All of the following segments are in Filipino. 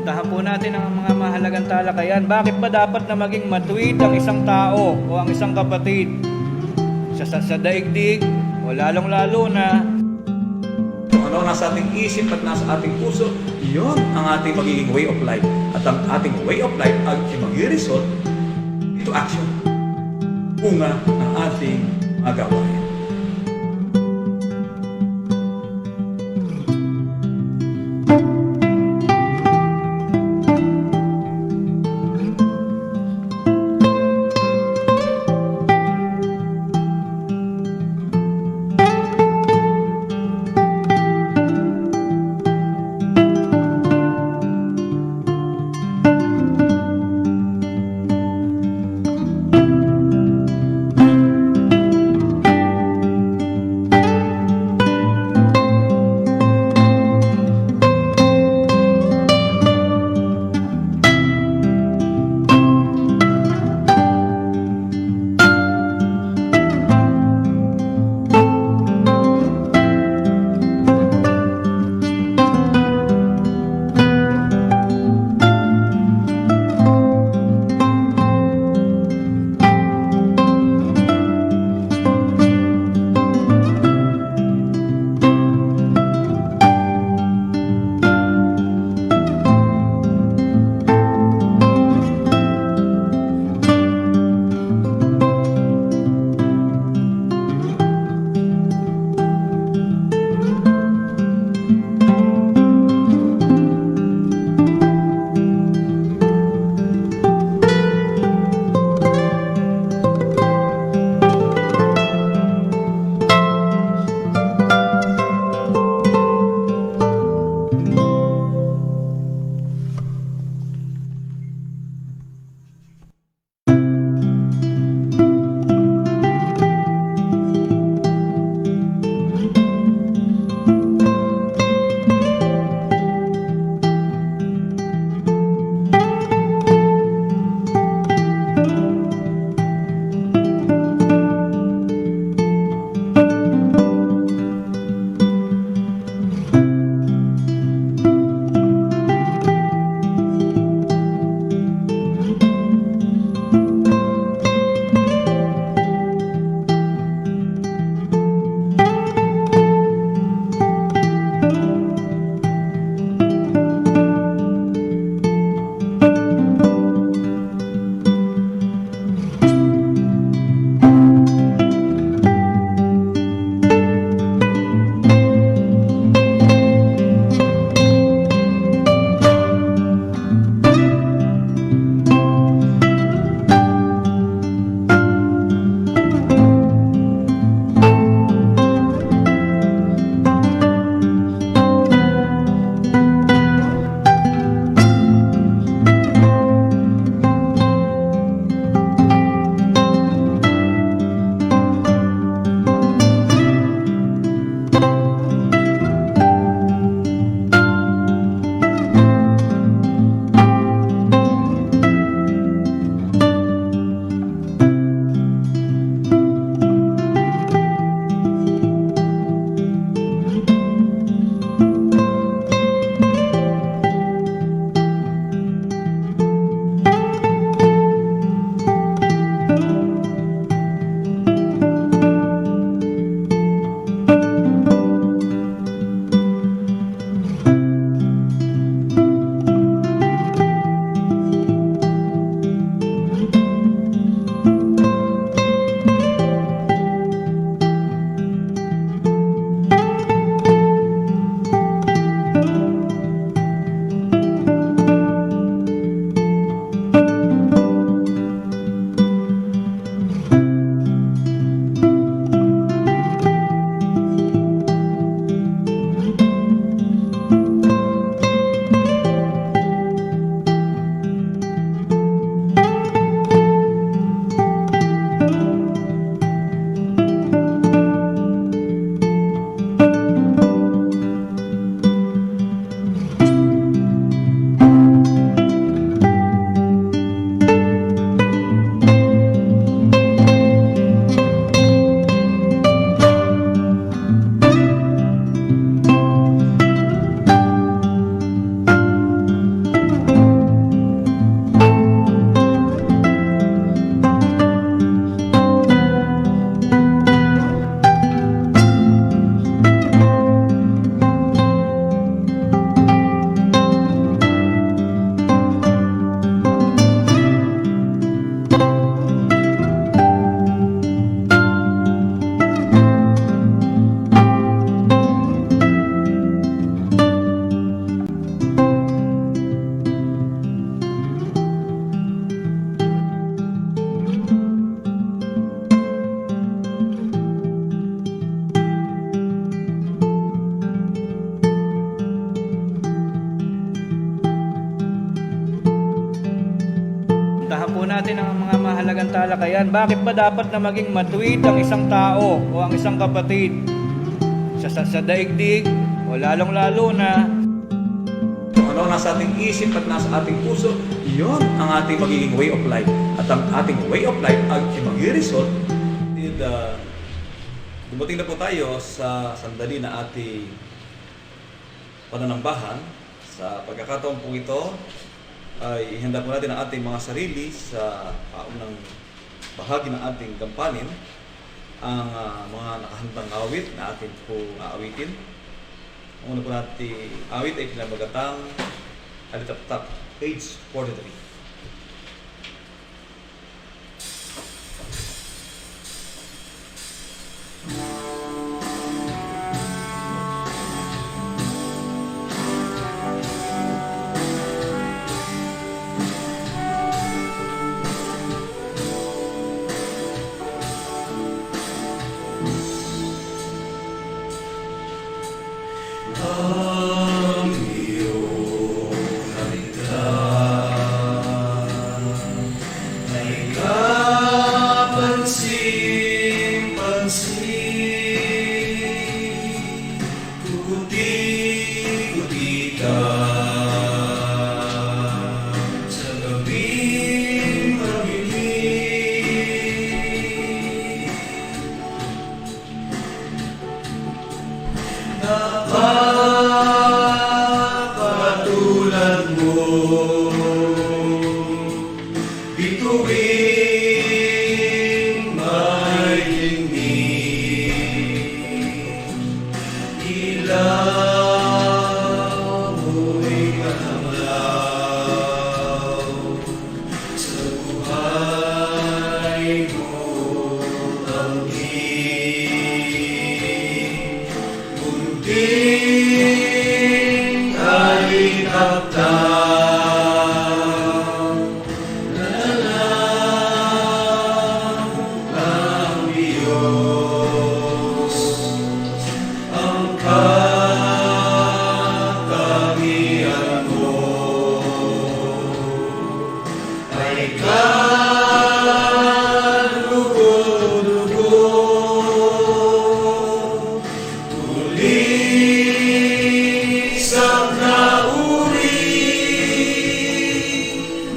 Puntahan po natin ang mga mahalagang talakayan. Bakit ba dapat na maging matuwid ang isang tao o ang isang kapatid sa daigdig o lalong-lalo na kung ano nasa ating isip at nasa ating puso, yun ang ating magiging way of life. At ang ating way of life ay mag-result into action. Bunga ng ating magawain. natin ang mga mahalagang talakayan. Bakit ba dapat na maging matuwid ang isang tao o ang isang kapatid sa daigdig o lalong-lalo na Kung ano nasa ating isip at nasa ating puso, yun ang ating magiging way of life. At ang ating way of life ay mag-result. Dumating na po tayo sa sandali na ating pananambahan. Sa pagkakataon po ito, ay ihanda po natin ang ating mga sarili sa kaunang bahagi ng ating gampanin, ang mga nakahandang awit na atin po aawitin. Ang una po natin awit ay pinamagatang Alitaptap, page 43. Ang iyong kalitan ay kapansin-pansin, kuti-kuti ka sa gabing madilim. Napakatulad mo, bituin may tingin, ilaw mo'y katamlaw sa buhay mo tanging. Munting alitaptap na lang ng Diyos ang katangian mo ay kalugo-lugo. Isang nauri,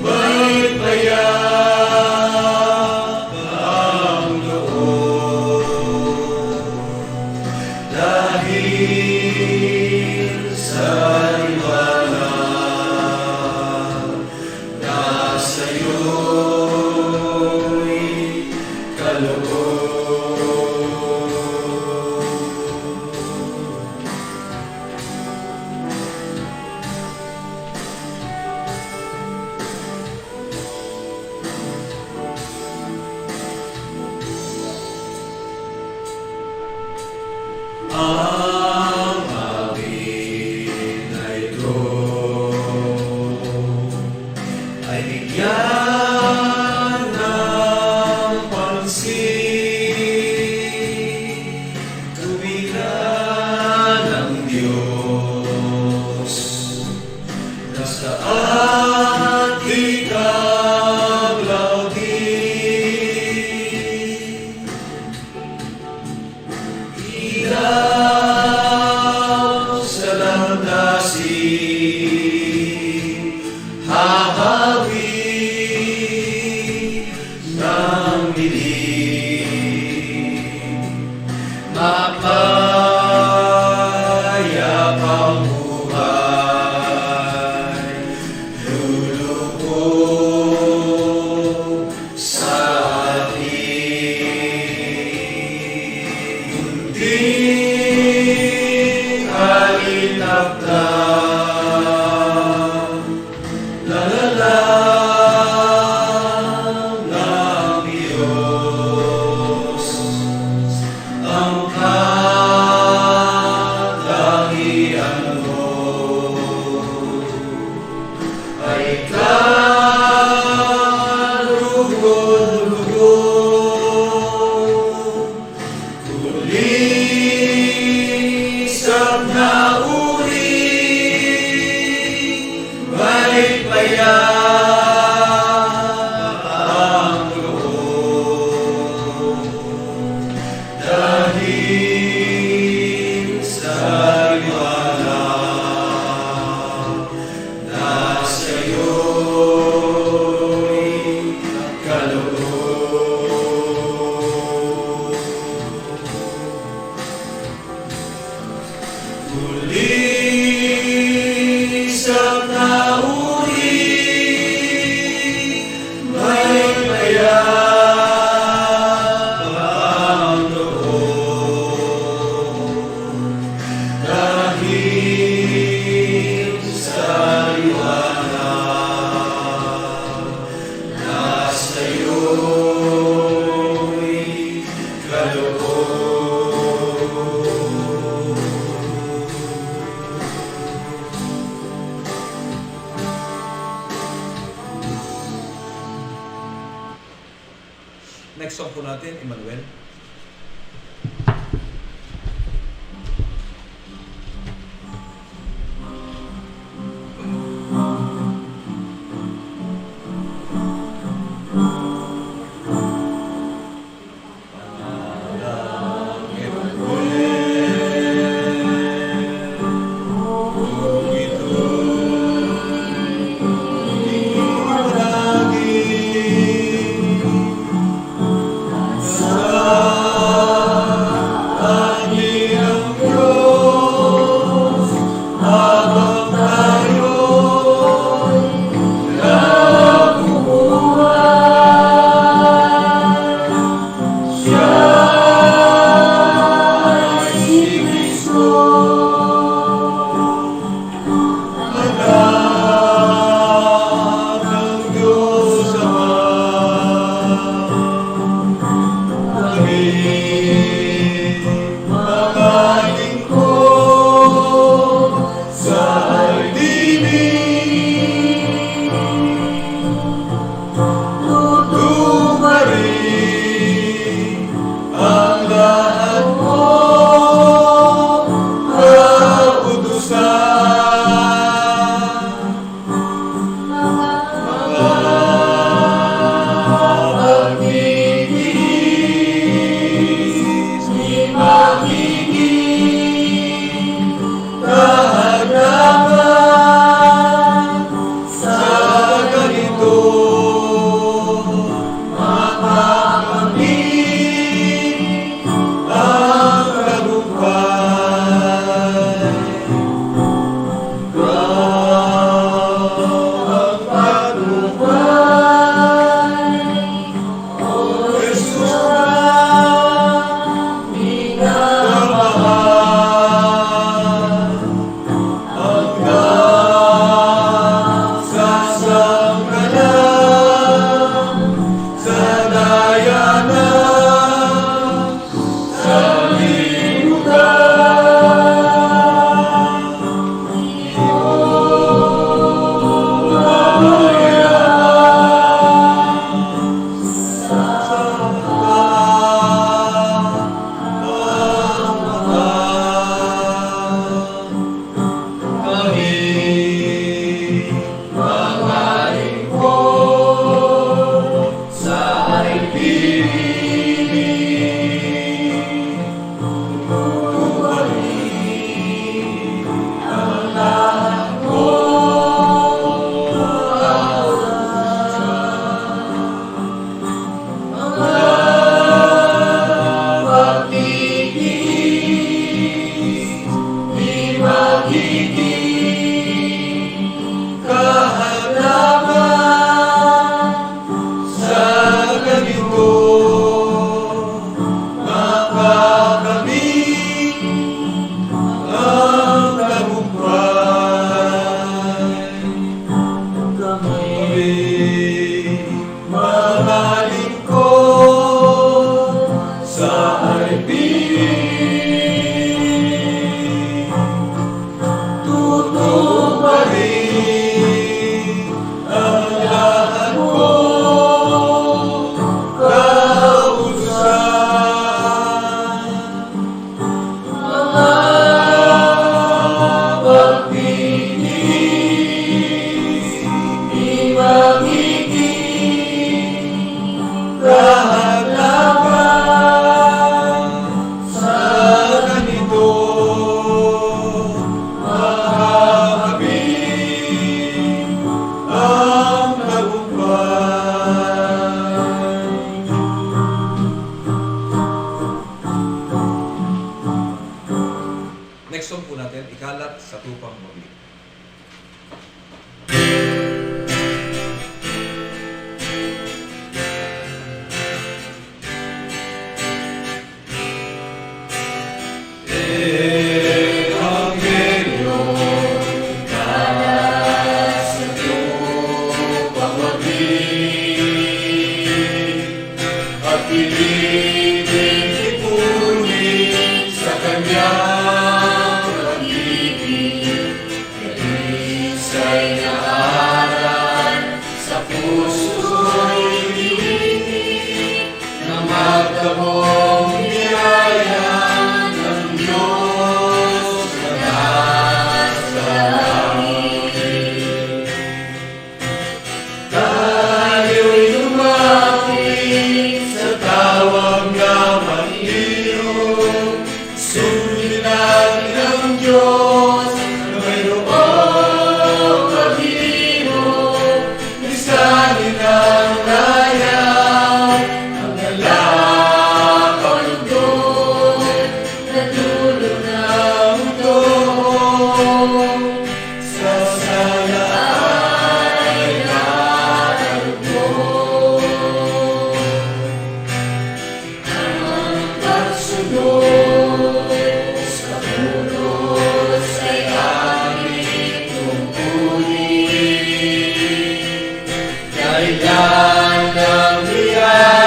may payak ang loob, dahil sa liwanag na sa'yo'y kaloob. Ang amin na ito ay bigyan ng pansin, tuwiran ng Diyos na sa ating kaglawin. Ilaw sa landasin, hahawi ng dilim, mapayapang buhay, lulubog sa atin. Munting alitaptap na lang ng Diyos ang katangian mo next song po natin, Emmanuel. Sa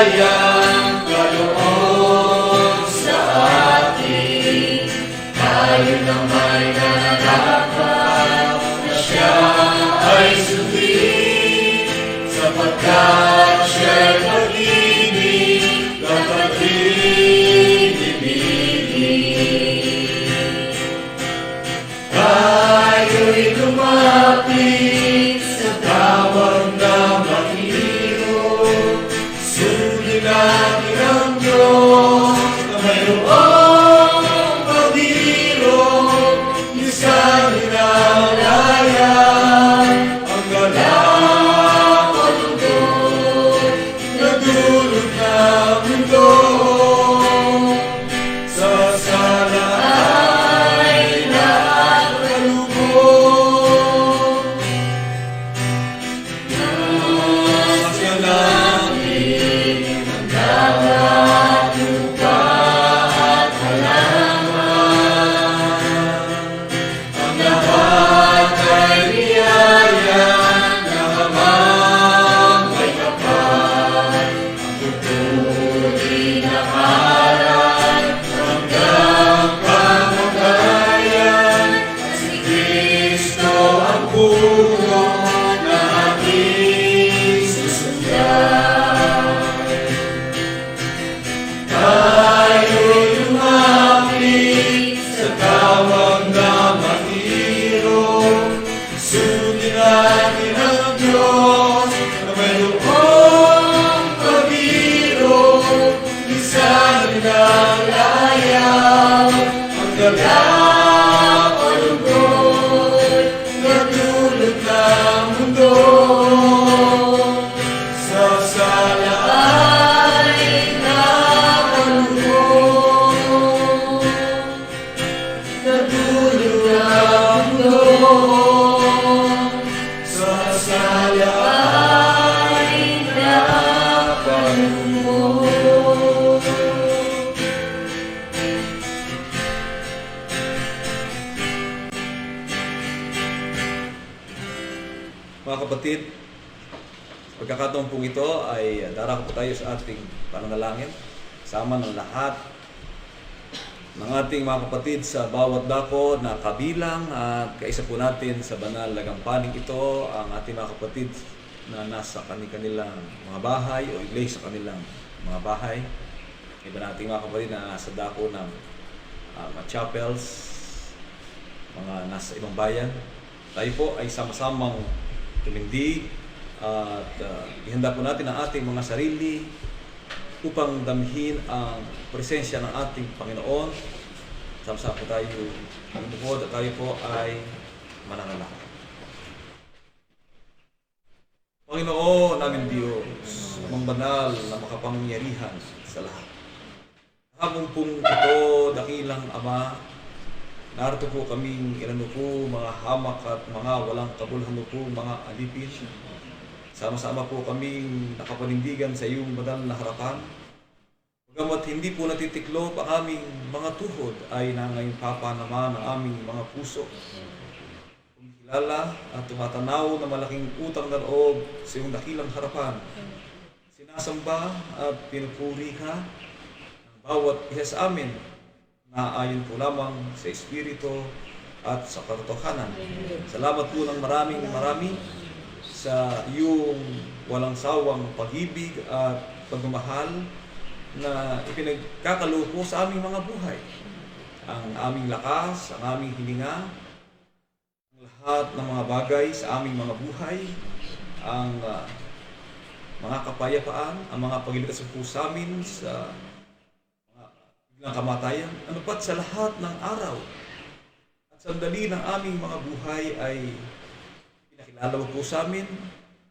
biyayang kaloob sa atin. Tayo na may nananakap na siya ay sundin, sapagkat siya'y pag-ibig at ating ibigin. Tayo'y lumapit sa tawag na mahirap, sundin natin ang Diyos na mayroong pag-irog, lisanin ang layan, ang galang o lungkot na dulot ng mundo. Sa sala ay nakalubog, nasa langit ang dagat, lupa at halaman. Ang lahat ay biyaya ng Amang may kapal. Ang pupuri na karan hanggang kamatayan, at si Kristo ang puno na ating susundan. Tayo'y lumapit sa tawag na mahirap, sundin natin ang Diyos na mayroong pag-irog, lisanin ang layaw, ang galang o lungkot na dulot ng mundo. Sa sala ay nakalubog, na dulot ng mundo. Sa sala ay nakalubog. Mga kapatid, sa pagkakataon pong ito ay darako po tayo sa ating pananalangin, sama ng lahat ng ating mga kapatid sa bawat dako na kabilang, at kaisa po natin sa banal na gampaning ito ang ating mga kapatid na nasa kanilang mga bahay o iglesia sa kanilang mga bahay. Iba nating mga kapatid na nasa dako ng mga chapels, mga nasa ibang bayan. Tayo po ay sama-samang tumindig at ihanda po natin ang ating mga sarili upang damhin ang presensya ng ating Panginoon. Sama-sama po tayo lumuhod at tayo po ay mananalangin. Panginoon namin Diyos, amang banal na makapangyarihan sa lahat. Habang pong ito, dakilang Ama, narito po kaming inanupo mga hamak at mga walang kabuluhan po, mga alipin. Sama-sama po kaming nakapanindigan sa iyong banal na harapan. Bagamat hindi po natitiklop ang aming mga tuhod, ay nangayong papa naman ang aming mga puso. Kumikilala at tumatanaw na malaking utang na loob sa iyong dakilang harapan. Sinasamba at pinupuri ka ng bawat isa sa amin na ayon po lamang sa Espiritu at sa katotohanan. Salamat po ng marami sa iyong walang sawang pag-ibig at pagmamahal na ipinagkakaluho sa aming mga buhay. Ang aming lakas, ang aming hininga, ang lahat ng mga bagay sa aming mga buhay, ang mga kapayapaan, ang mga pagliligtas po sa amin sa ng kamatayan, ano pat sa lahat ng araw at sandali ng aming mga buhay ay pinakilala mo po sa amin,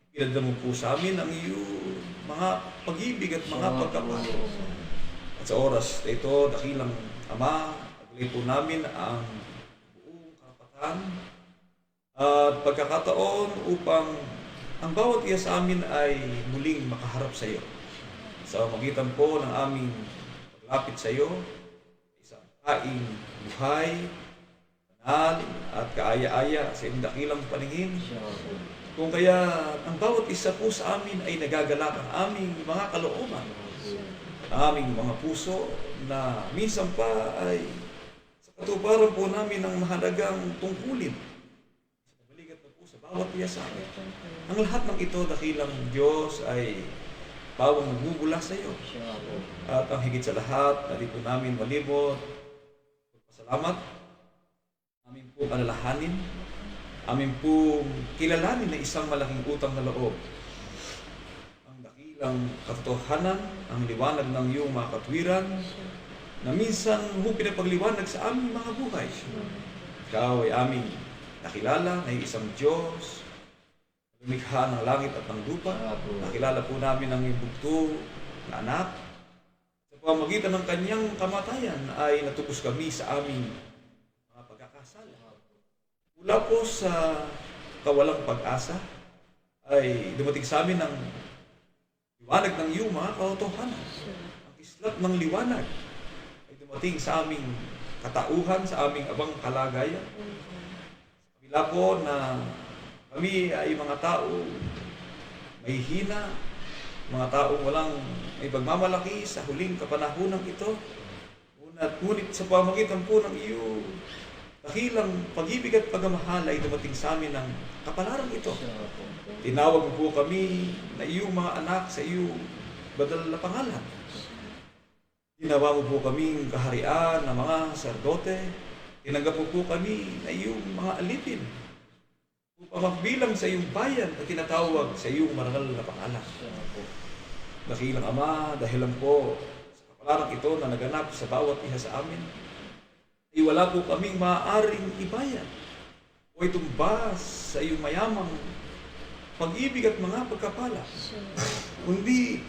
pinadala mo po sa amin ang iyong mga pag-ibig at mga pagkapal. At sa oras na ito, dakilang Ama, paglay po namin ang buong karapatan at pagkakataon upang ang bawat isa sa amin ay muling makaharap sa iyo. Sa magitan po ng aming paglapit sa iyo, isang kaing buhay, banal at kaaya-aya sa iyong dakilang paningin. Kung kaya ang bawat isa po sa amin ay nagagalak ang aming mga kalooban, ang aming mga puso na minsan pa ay sa katuparan po namin ng mahalagang tungkulin sa kabalikat na po sa bawat iya sa amin. Ang lahat ng ito, dakilang Diyos, ay bawang nagmumula sa iyo. At ang higit sa lahat, narito namin malibot, pasalamat, amin po alalahanin, amin po kilalanin na isang malaking utang na loob. Ang dakilang katotohanan, ang liwanag ng iyong mga katwiran, na minsan mo pinapagliwanag sa aming mga buhay. Ikaw ay aming nakilala na isang Diyos, lumikha ng langit at ng lupa. Nakilala po namin ang iyong bugto na anak. Sa pamamagitan ng kanyang kamatayan ay natupos kami sa aming mga pagkakasala. Mula po sa kawalang pag-asa ay dumating sa amin ang liwanag ng iyong mga katotohanan. Ang kislap ng liwanag ay dumating sa aming katauhan, sa aming abang kalagayan. Sa kabila po na kami ay mga tao may hina, mga taong walang may pagmamalaki sa huling kapanahonang ito. Ngunit sa pamamagitan po ng iyong dakilang pag-ibig at pagmamahal ay dumating sa amin ang kapalaran ito. Tinawag mo po kami na iyong mga anak sa iyong badal na pangalan. Ginawa mo po kaming kaharian ng mga sacerdote. Tinanggap mo po kami na iyong mga alipin upang magbilang sa iyong bayan at tinatawag sa iyong marangal na pangalan. Dakilang Ama, dahil lang po sa kapalaran ito na naganap sa bawat isa sa amin, ay wala po kaming maaaring ibayan o itumbas sa iyong mayamang pag-ibig at mga pagkapala. Kundi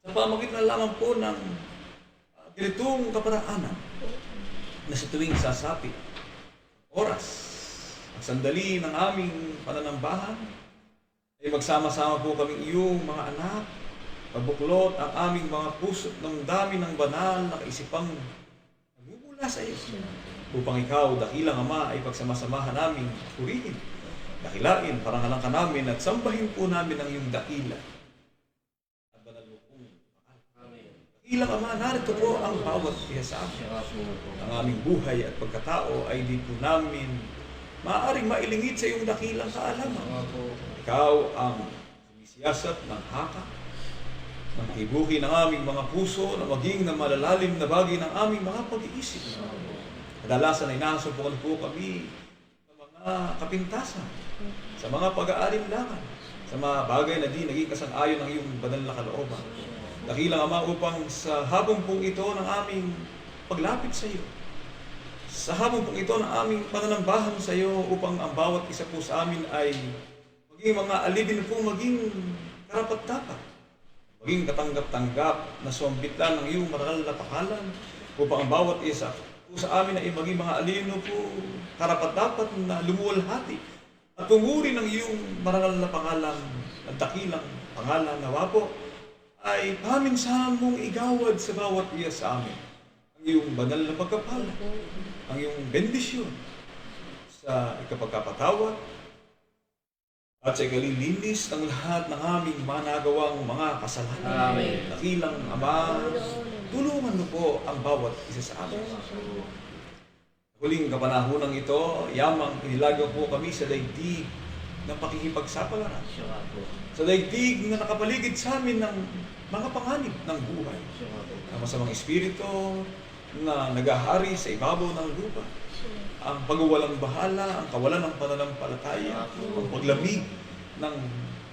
sa pamagitan lamang po ng ganitong kaparaanan na sa tuwing sasapit oras, ang sandali ng aming pananambahan, ay magsama-sama po kaming iyong mga anak, mabuklot ang aming mga puso ng dami ng banal na kaisipang nagmumula sa iyo. Upang ikaw, dakilang Ama, ay pagsamasamahan namin purihin, dakilain, parangalan ka namin at sambahin po namin ang iyong dakila. At banal mo pong Amen. Dakilang Ama, narito po ang bawat isa sa amin. Ang aming buhay at pagkatao ay di po namin maaaring mailingid sa iyong dakilang kaalaman. Ikaw ang sumisiyasat ng haka, ng hibuki ng aming mga puso, na maging na malalalim na bagay ng aming mga pag-iisip. Kadalasan ay nasumpukan po kami sa mga kapintasan, sa mga pag-aalinlangan, sa mga bagay na di naging kasang-ayon ng iyong banal na kalooban. Dakilang Ama, upang sa habang pong ito ng aming paglapit sa iyo, sa hamon pong ito ng aming pananambahan sa iyo, upang ang bawat isa po sa amin ay maging mga alipin po, maging karapat-dapat, maging katanggap-tanggap na sumbitlan ng iyong marangal na pangalan, upang ang bawat isa po sa amin ay maging mga alino po, karapat-dapat na lumuwalhati at pumuri ng iyong marangal na pangalan at dakilang pangalan. Nawa po ay paminsan-mong igawad sa bawat isa sa amin ang iyong banal na pagkapala, ang iyong bendisyon sa ikapagkapatawad at sa ikalilinis ng lahat ng aming mga nagawang mga kasalanan. Amen. Dakilang Ama, tulungan mo po ang bawat isa sa amin. Huling kapanahonang ito, yamang inilagaw po kami sa daigdig ng pakikipagsapalaran. Sa daigdig na nakapaligid sa amin ng mga panganib ng buhay. Ang masamang espiritu na nagahari sa ibabaw ng lupa, ang pagwawalang bahala, ang kawalan ng pananampalataya, ang paglamig ng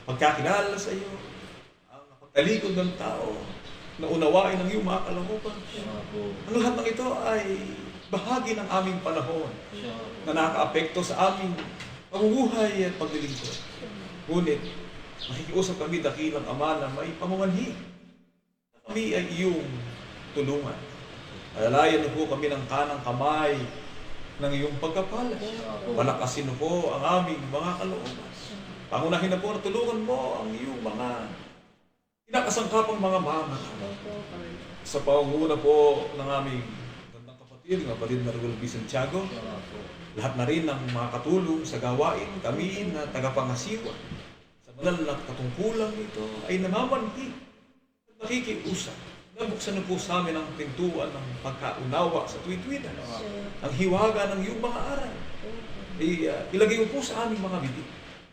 pagkakilala sa iyo, ang pagtalikod ng tao na unawain ng iyong mga kalooban. Ang lahat ng ito ay bahagi ng aming panahon na nakakaapekto sa aming pamumuhay at paglilingkod. Ngunit, makikiusap kami, dakilang Ama, na may pamumanhi. Kami ay iyong tulungan. Alalayan na po kami ng kanang kamay ng iyong pagkapala. Palakasin na po ang aming mga kalooban. Pangunahin na po na tulungan mo ang iyong mga kinakasangkapang mga mama. Sa pangunguna po ng aming gandang kapatid, Yun nga kapatid na Raul B. Santiago, lahat na rin ng mga katulong sa gawain, kami na tagapangasiwa sa banal na katungkulang ito ay namamanhid at nakikiusap. Nabuksan na po sa amin ang pintuan ng pagkaunawa sa tuwid-tuwidan, ang hiwaga ng iyong mga aral. Ilagay mo po sa aming mga bibig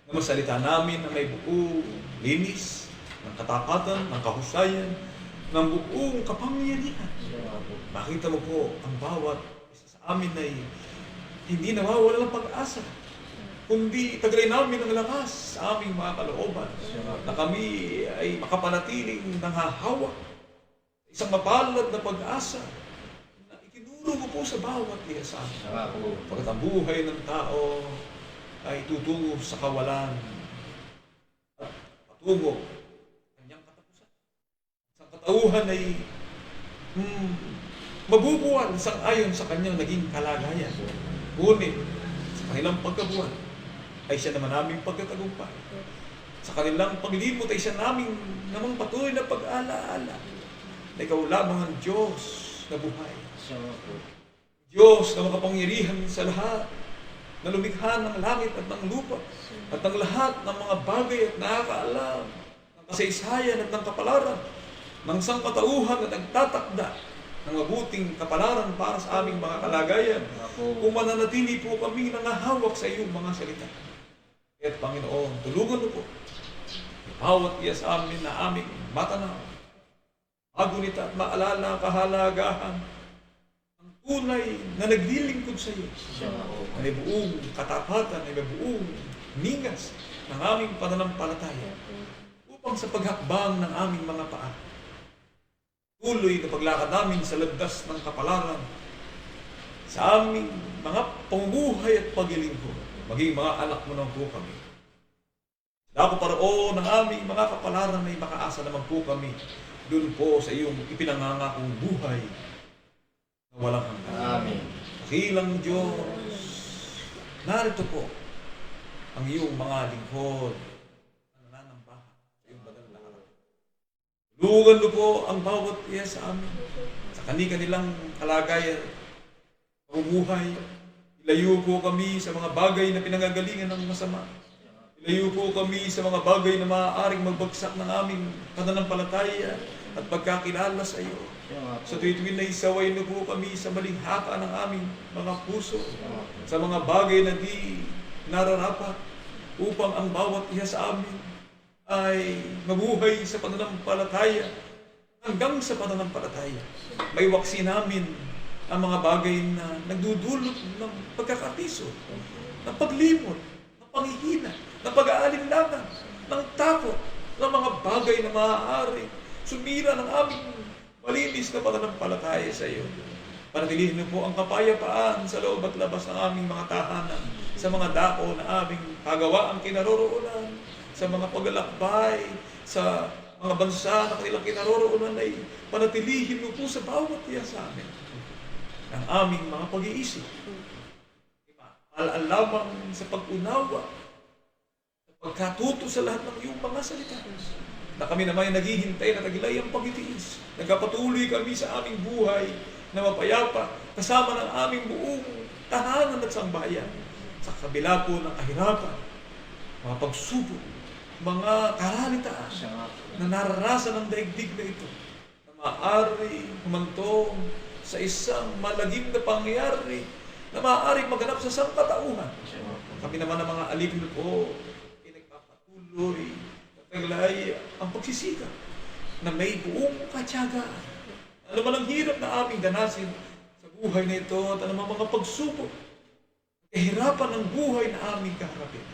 na masalita namin na may buong linis, ng katapatan, ng kahusayan, ng buong kapangyarihan. Makita mo po ang bawat isa sa amin ay hindi nawawala ng pag-asa, kundi taglay namin ang lakas sa aming mga kalooban na kami ay makapanatiling nanghahawa isang mapalad na pag-asa na ikinuro ko po sa bawat isa sa amin. Pagkat ang buhay ng tao ay tutungo sa kawalan at patungo kanyang katapusan. Sa katauhan ay mabubuwan sang-ayon sa kanyang naging kalagayan. Ngunit sa kanilang pagkabuhan ay siya naman naming pagkatagumpay. Sa kanilang paglimot ay siya naming namang patuloy na pag-alaala na ikaw lamang ang Diyos na buhay. Diyos na makapangyarihan sa lahat, na lumikha ng langit at ng lupa, at ng lahat ng mga bagay at nakakaalam, ng kasaysayan at ng kapalaran, ng sangkatauhan at nagtatakda ng mabuting kapalaran para sa aming mga kalagayan, kung mananatili po kami nangahawak sa iyong mga salita. At Panginoon, tulungan mo po, bawat iya sa amin na aming matanaw, magunita at maalala ang kahalagahan ng tunay na naglilingkod sa iyo. Na may buong katapatan, na may buong ningas ng aming pananampalataya upang sa paghakbang ng aming mga paa, tuloy na paglakad namin sa landas ng kapalaran sa aming mga pamumuhay at paglilingkod, maging mga anak mo na po kami. Dako paroon ng aming mga kapalaran ay makaasa naman po kami doon po sa iyong ipinangangakong buhay na walang hanggan. Amen. Dakilang Diyos, narito po ang iyong mga lingkod na nananambahan sa iyong banal na araw. Tulungan mo po ang bawat iya sa amin sa kanilang kalagayan, pamumuhay. Ilayo po kami sa mga bagay na pinangagalingan ng masama. Ilayo po kami sa mga bagay na maaaring magbagsak ng aming pananampalataya at pagkakilala sa iyo. Sa tuwid-tuwid na isaway na po kami sa maling haka ng aming mga puso, sa mga bagay na di nararapat, upang ang bawat isa sa amin ay mabuhay sa pananampalataya hanggang sa pananampalataya. May waksi namin ang mga bagay na nagdudulot ng pagkakapiso, ng paglimot, ng panghihina, ng pag-aalinlangan, ng takot, ng mga bagay na maaari sumira ng aming malinis na pananampalataya sa iyo. Panatilihin niyo po ang kapayapaan sa loob at labas ng aming mga tahanan, sa mga dako na aming kagawaang kinaroroonan, sa mga paglalakbay, sa mga bansa na kanilang kinaroroonan ay panatilihin mo po sa bawat iya sa amin ang aming mga pag-iisip. Alaan lamang sa pag-unawa, sa pagkatuto sa lahat ng iyong mga salita, na kami naman ay naghihintay na tagilay ang pag-itiis. Nagkapatuloy kami sa aming buhay na mapayapa kasama ng aming buong tahanan at sambahayan sa kabila po ng kahirapan, mga pagsubok, mga karalitaan na naranasan ng daigdig na ito, na maaari humantong sa isang malagim na pangyayari na maaaring maganap sa sangkatauhan. Kami naman ang mga alipin po ay nagpapatuloy at taglay ang pagsisikap na may buong katyagaan. Ano man ang hirap na aming danasin sa buhay na ito at ano man mga pagsubok, kahirapan ng buhay na aming kaharapin.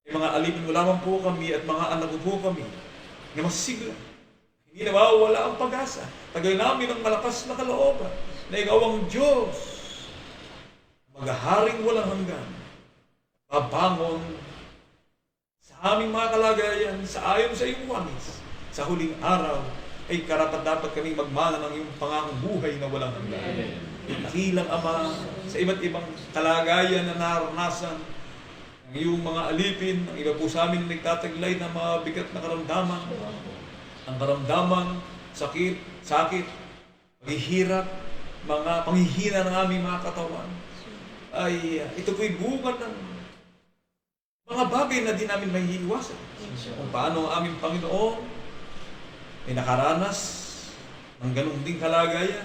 May mga alipin mo lamang po kami at mga anak po kami na masisigla. Hindi nawawala ang pag-asa. Tagal namin ang malakas na kalooban na ikaw ang Diyos, maghaharing walang hanggan, babangon sa aming mga kalagayan sa ayon sa iyong wangis. Sa huling araw ay karapat-dapat kaming magmana ng iyong pangakong buhay na walang hanggan. Dakilang Ama, sa iba't ibang kalagayan na naranasan ng iyong mga alipin, ang iba po sa amin nagtataglay ng mga bigat na karamdaman, ang karamdaman, sakit, paghihirap, mga panghihina ng aming mga katawan, ay ito po'y bunga ng mga bagay na di namin mahihiwasan. Kung paano ang aming Panginoon ay nakaranas ng ganung ding kalagayan,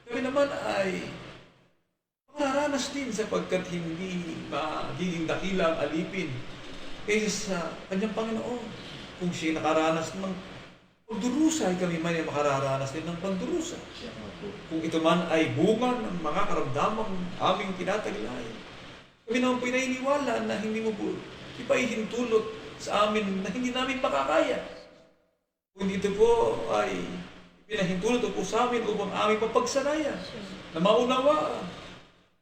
kami naman ay makaranas din sapagkat hindi magiging dakila ang alipin kaysa sa kanyang Panginoon. Kung siya nakaranas ng pagdurusa, ay kami man ay makararanas din ng pagdurusa. Kung ito man ay bunga ng mga karamdamang aming tinataglayan, kami naman po'y naniniwala na hindi mo po ipahihintulot sa amin na hindi namin makakaya. Kung ito po ay pinahintulot po sa amin upang aming papagsanayan, na maunawa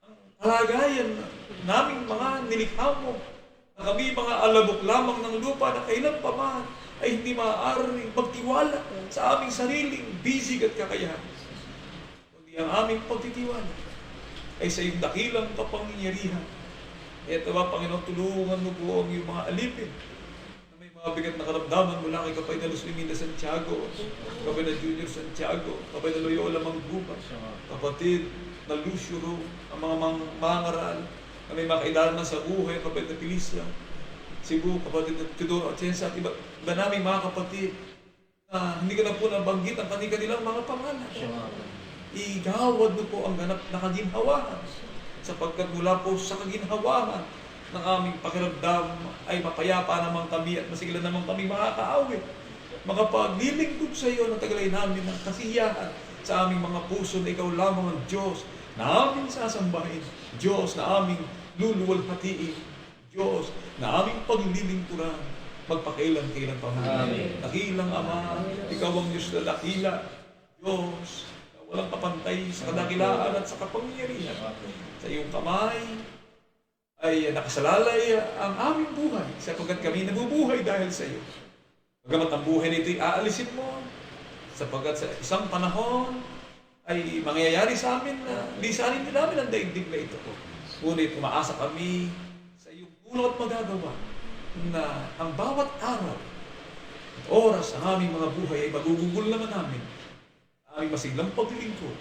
ang kalagayan naming mga nilikha mo, na kami mga alabok lamang ng lupa na kailan pa man ay hindi maaaring magtiwala sa aming sariling bisig at kakayahan. Kundi ang aming pagtitiwala ay sa iyong dakilang kapangyarihan. Ito ba, Panginoon, tulungan mo po ang iyong mga alipin na may mga bigat na karamdaman mula kay Kapay na Luslumina Santiago, Kapay na Junior Santiago, Kapay na Loyola Mangguba, kapatid na Lucio Ro, ang mga mangaral na may mga kailangan sa buhay, Kapay na Pilisya, Cebu, kapatid na Tudor Atienza, at iba naming mga kapatid na hindi ka na po nabanggit ang kanilang mga pangalan. Igawad mo po ang ganap na kaginhawahan, sapagkat mula po sa kaginhawahan ng aming pakiramdam ay mapayapa naman kami at masigla naman kami makakaawit. Makapaglilingkod sa iyo na tagalay namin ng kasiyahan sa aming mga puso na ikaw lamang ang Diyos na aming sasambahin, Diyos na aming luluwalhatiin, Diyos na aming paglilingkuran magpakailan-kailan pa man. Dakilang Ama, ikaw ang Diyos na dakila, Diyos na walang kapantay sa kadakilaan at sa kapangyarihan. Sa iyong kamay ay nakasalalay ang aming buhay sapagkat kami nabubuhay dahil sa iyo. Bagamat ang buhay na ito'y aalisin mo, sapagkat sa isang panahon ay mangyayari sa amin na lisanin din namin ang daigdig na ito. Ngunit umaasa kami sa iyong tulong at magagawa na ang bawat araw at oras ng aming mga buhay ay magugugol naman namin aming masiglang paglilingkod,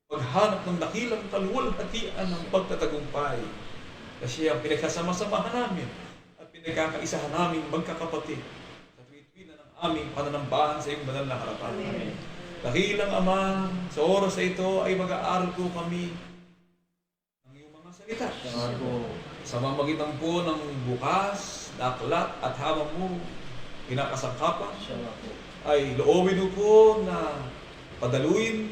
paghanap ng dakilang kaluwalhatian ng pagtatagumpay na siya ang pinagkasama-samahan namin at pinagkakaisahan namin magkakapatid sa tuwi-tuwi na ng aming pananambahan sa iyong banal na harapan. Dakilang Ama, sa oras na ito ay mag-aaral po kami ng iyong mga salita. Sa mamagitan po ng bukas, aklat at habang mo pinakasangkapan, ay loobin mo po na padaluin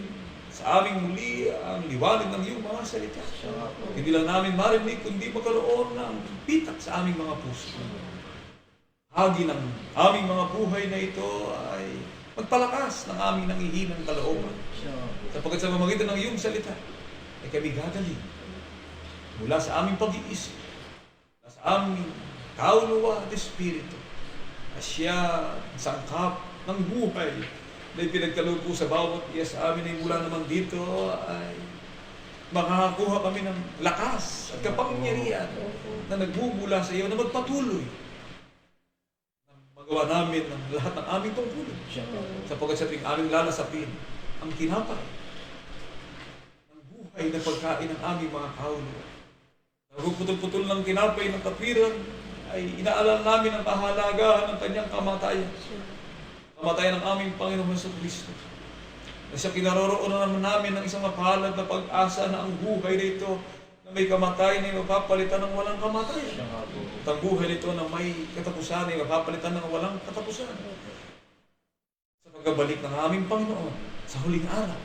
sa aming muli ang liwanag ng iyong mga salita. Hindi lang namin marinig, kundi magkaroon ng pitak sa aming mga puso. Hagi ng aming mga buhay na ito ay magpalakas ng aming nangihinang kalooban. Sapagkat sa mamagitan ng iyong salita, ay kami gagaling mula sa aming pag-iisip, mula sa aming kauluwa at espiritu, na siya sangkap ng buhay na ipinagkaloob po sa bawat iya sa amin ay mula naman dito ay makakakuha kami ng lakas at kapangyarihan na nagbubula sa iyo na magpatuloy na magawa namin ng lahat ng aming tungkulin. Sapagkat sa tuwing aming lalasapin ang tinapay ng buhay na pagkain ng aming mga kauluwa. Nagputol-putol ng tinapay ng katwiran ay inaalala namin ang kahalagahan ng kanyang kamatayan. Kamatayan ng aming Panginoon Jesucristo. Na siya kinaroroonan naman namin ng isang mapalad na pag-asa na ang buhay nito na may kamatayan ay mapapalitan ng walang kamatayan. At ang buhay nito na may katapusan ay mapapalitan ng walang katapusan. Sa pagbabalik ng aming Panginoon sa huling araw,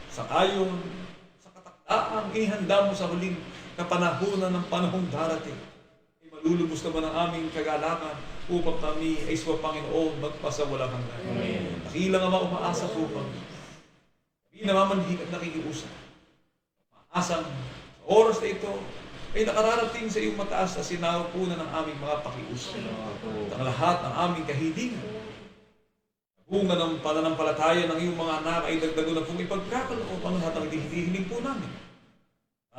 sa ayon, sa katakdaang inihanda mo sa huling kapanahunan ng panahong darating, ay malulubos naman ang aming kagalakan upang kami ay sa Panginoon magpasawalang hanggan. Dakilang Ama, umaasa po kami. Kami namamanhik at nakikiusap. Umaasang sa oras na ito ay nakararating sa iyong mataas na sinapunan ng aming mga pakiusap. At ang lahat ng aming kahilingan, bunga ng pananampalataya ng iyong mga anak ay dagdago na pong ipagkakaloob ang lahat ng hinihiling po namin.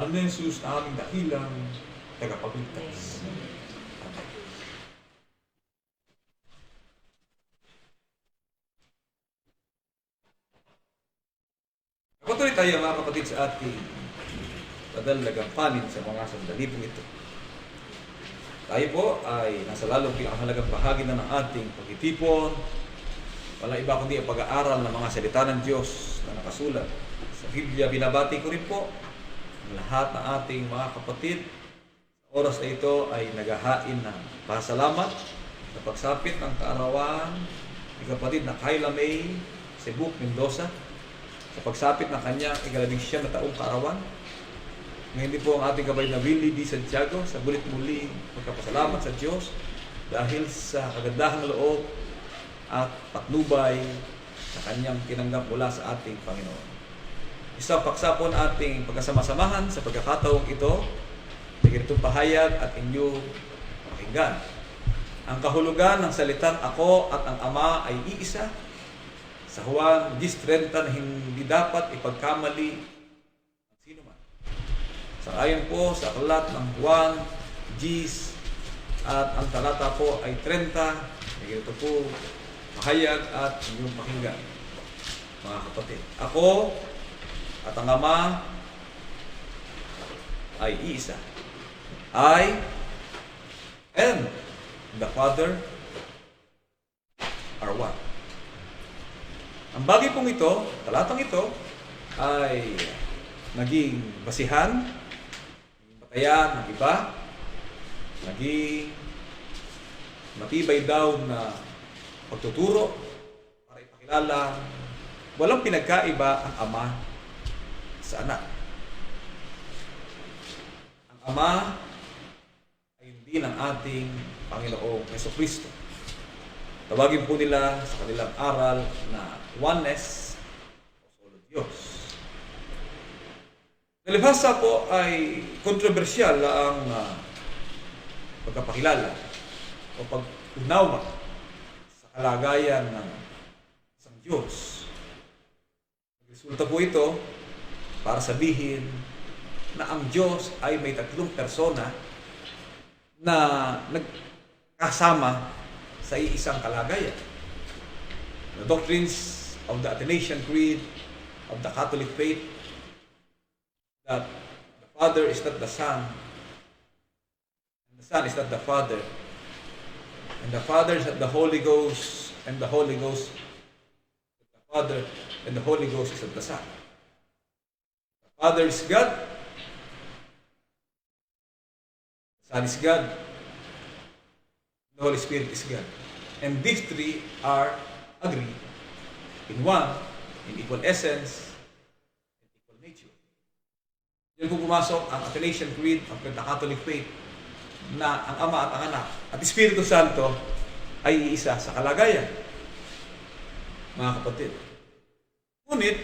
Ang Jesus na aming dakilang tagapagligtas. Patuloy tayo mga kapatid sa ating padalagang panin sa mga sandali po ito. Tayo po ay nasa lalong pinakahalagang bahagi na ng ating pagtitipon. Walang iba kundi ang pag-aaral ng mga salita ng Diyos na nakasulat sa Biblia. Binabati ko rin po ang lahat ng ating mga kapatid. Sa oras na ito ay naghahain ng pasalamat sa pagsapit ng kaarawan ni kapatid na Kyla May Cebu, Mendoza, sa pagsapit ng kanyang 19 na taong kaarawan. Ngayon din po ang ating kapatid na Willie D. Santiago sa bulit muli magkapasalamat sa Diyos dahil sa kagandahang loob at patnubay sa kanyang tinanggap mula sa ating Panginoon. Isang paksa po ang ating pagkasama-samahan sa pagkakataong ito, may ganitong pahayag at inyong pakinggan. Ang kahulugan ng salitang ako at ang Ama ay iisa. Sa Juan 10:30 na hindi dapat ipagkamali ang sino man. Sa ayon po sa aklat ng Juan 10 at ang talata po ay 30, may ganito po mahayag at inyong pakinggan, mga kapatid. Ako at ang Ama ay iisa. I and the Father are one. Ang bagay pong ito, talatang ito, ay naging basihan, naging batayan ng iba, naging matibay daw na pagtuturo para ipakilala walang pinagkaiba ang Ama sa Anak. Ang Ama ay hindi ng ating Panginoong Jesucristo. Tawagin po nila sa kanilang aral na oneness o solo Diyos. Nalibhasa po ay kontrobersyal ang pagkapakilala o pag-unawa kalagayan ng isang Diyos. Resulta po ito para sabihin na ang Diyos ay may tatlong persona na nagkasama sa iisang kalagayan. The doctrines of the Athanasian Creed, of the Catholic faith, that the Father is not the Son, and the Son is not the Father, and the Father is not the Holy Ghost, and the Holy Ghost is the Father, and the Holy Ghost is not the Son. The Father is God, the Son is God, the Holy Spirit is God. And these three are agree in one, in equal essence, and equal nature. Diyan po pumasok ang Athanasian Creed, ang Catholic faith, na ang Ama at ang Anak at Espiritu Santo ay iisa sa kalagayan, mga kapatid. Ngunit,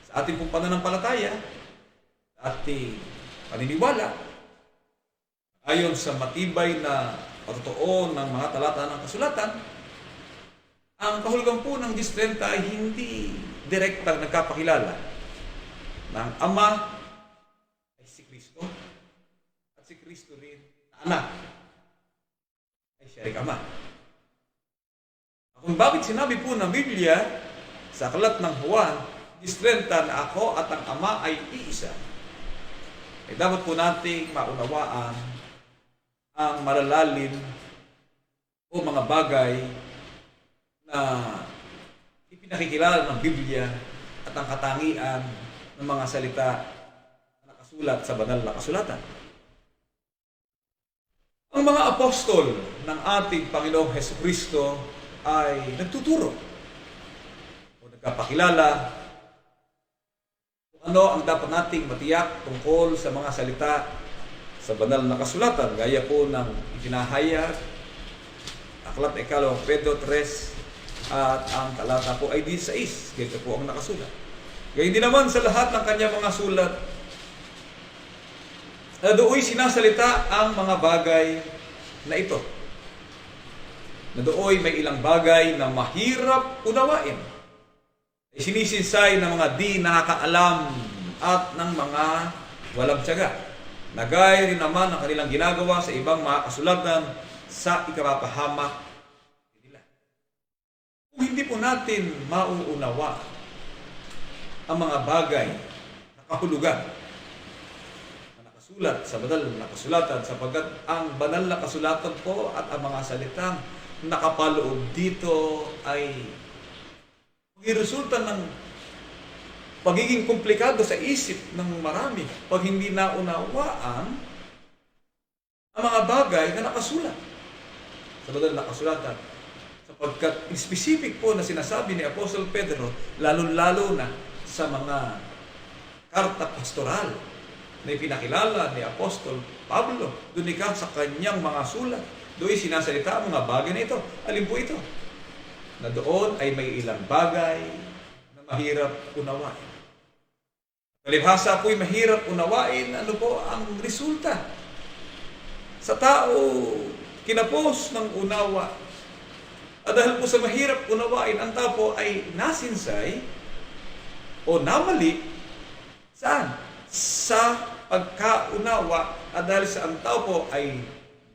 sa ating pong pananampalataya, sa ating paniniwala, ayon sa matibay na patotoo ng mga talata ng kasulatan, ang kahulugan po ng 10:30 ay hindi direktang nagkapakilala na ang Ama ay si Kristo at si Kristo rin Anak ay siya rin Ama. Kung bakit sinabi po ng Biblia sa aklat ng Juan 10:30 na ako at ang Ama ay iisa, ay dapat po nating maunawaan ang malalalim o mga bagay na ipinakikilala ng Biblia at ang katangian ng mga salita na nakasulat sa banal na kasulatan. Ang mga apostol ng ating Panginoong Jesucristo ay nagtuturo o nagkapakilala kung ano ang dapat nating matiyak tungkol sa mga salita sa banal na kasulatan, gaya po ng itinahayag aklat na ikalawang Pedro 3 at ang talata po ay 16. Ganito po ang nakasulat. Gaya din naman sa lahat ng kanyang mga sulat na dooy sinasalita ang mga bagay na ito. Na dooy may ilang bagay na mahirap unawain. Ay sinisinsay ng mga di nakakaalam at ng mga walang tiyaga. Nagaya rin naman ang kanilang ginagawa sa ibang mga kasulatan sa ikapapahamak nila. Kung hindi po natin mauunawa ang mga bagay na kahulugan na nakasulat sa banal na kasulatan, sapagkat ang banal na kasulatan po at ang mga salitang nakapaloob dito ay magresulta ng pagiging komplikado sa isip ng marami pag hindi naunawaan ang mga bagay na nakasulat sa banal na kasulatan. Sapagkat specific po na sinasabi ni Apostol Pedro, lalo-lalo na sa mga karta pastoral na ipinakilala ni Apostol Pablo, doon sa kanyang mga sulat. Doon sinasalita ang mga bagay na ito. Alin po ito? Na doon ay may ilang bagay na mahirap unawain. Palibhasa po'y mahirap unawain, ano po ang resulta? Sa tao, kinapos ng unawa. At dahil po sa mahirap unawain, ang tao po ay nasinsay o namali. Saan? Sa pagkaunawa. At dahil sa ang tao po ay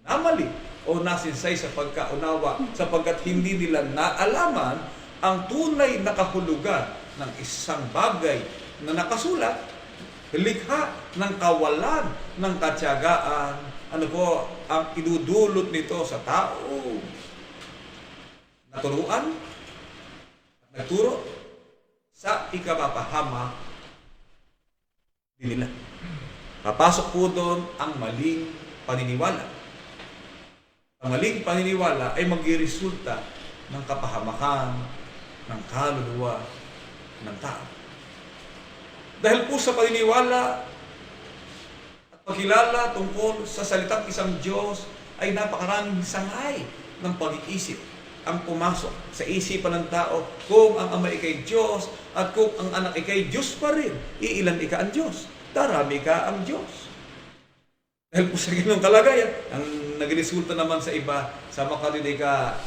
namali o nasinsay sa pagkaunawa, sapagkat hindi nila naalaman ang tunay na kahulugan ng isang bagay na nakasulat, likha ng kawalan ng katyagaan. Ano po ang idudulot nito sa tao? Naturuan at nagturo sa ikapapahama nila. Papasok po doon ang maling paniniwala. Ang maling paniniwala ay magresulta ng kapahamakan ng kaluluwa ng tao. Dahil po sa paniniwala at pagkilala tungkol sa salitang isang Diyos ay napakaraming sangay ng pag-iisip ang pumasok sa isipan ng tao kung ang Ama ikay Diyos at kung ang Anak ikay Diyos pa rin. Iilan ika ang Diyos? Darami ka ang Diyos. Dahil po sa ganoong kalagayan, ang nagresulta naman sa iba, sa makalinika,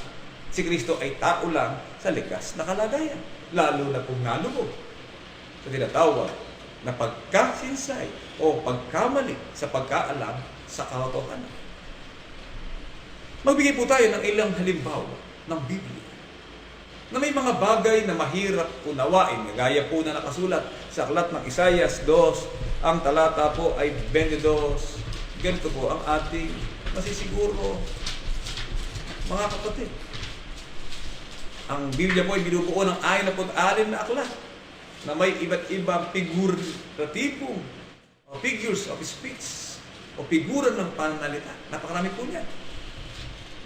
si Kristo ay tao lang sa likas na kalagayan. Lalo na kung nalubog sa tinatawag na pagkasinsay o pagkamali sa pagkaalam sa katotohanan. Magbigay po tayo ng ilang halimbawa ng Biblia na may mga bagay na mahirap unawain. Gaya po na nakasulat sa aklat ng Isaias 2, ang talata po ay 22. Ganito po ang ating masisiguro, mga kapatid. Ang Biblia po ay binubuo ng 66 na aklat na may iba't ibang figuratibong o figures of speech o figura ng pananalita. Napakarami po niyan.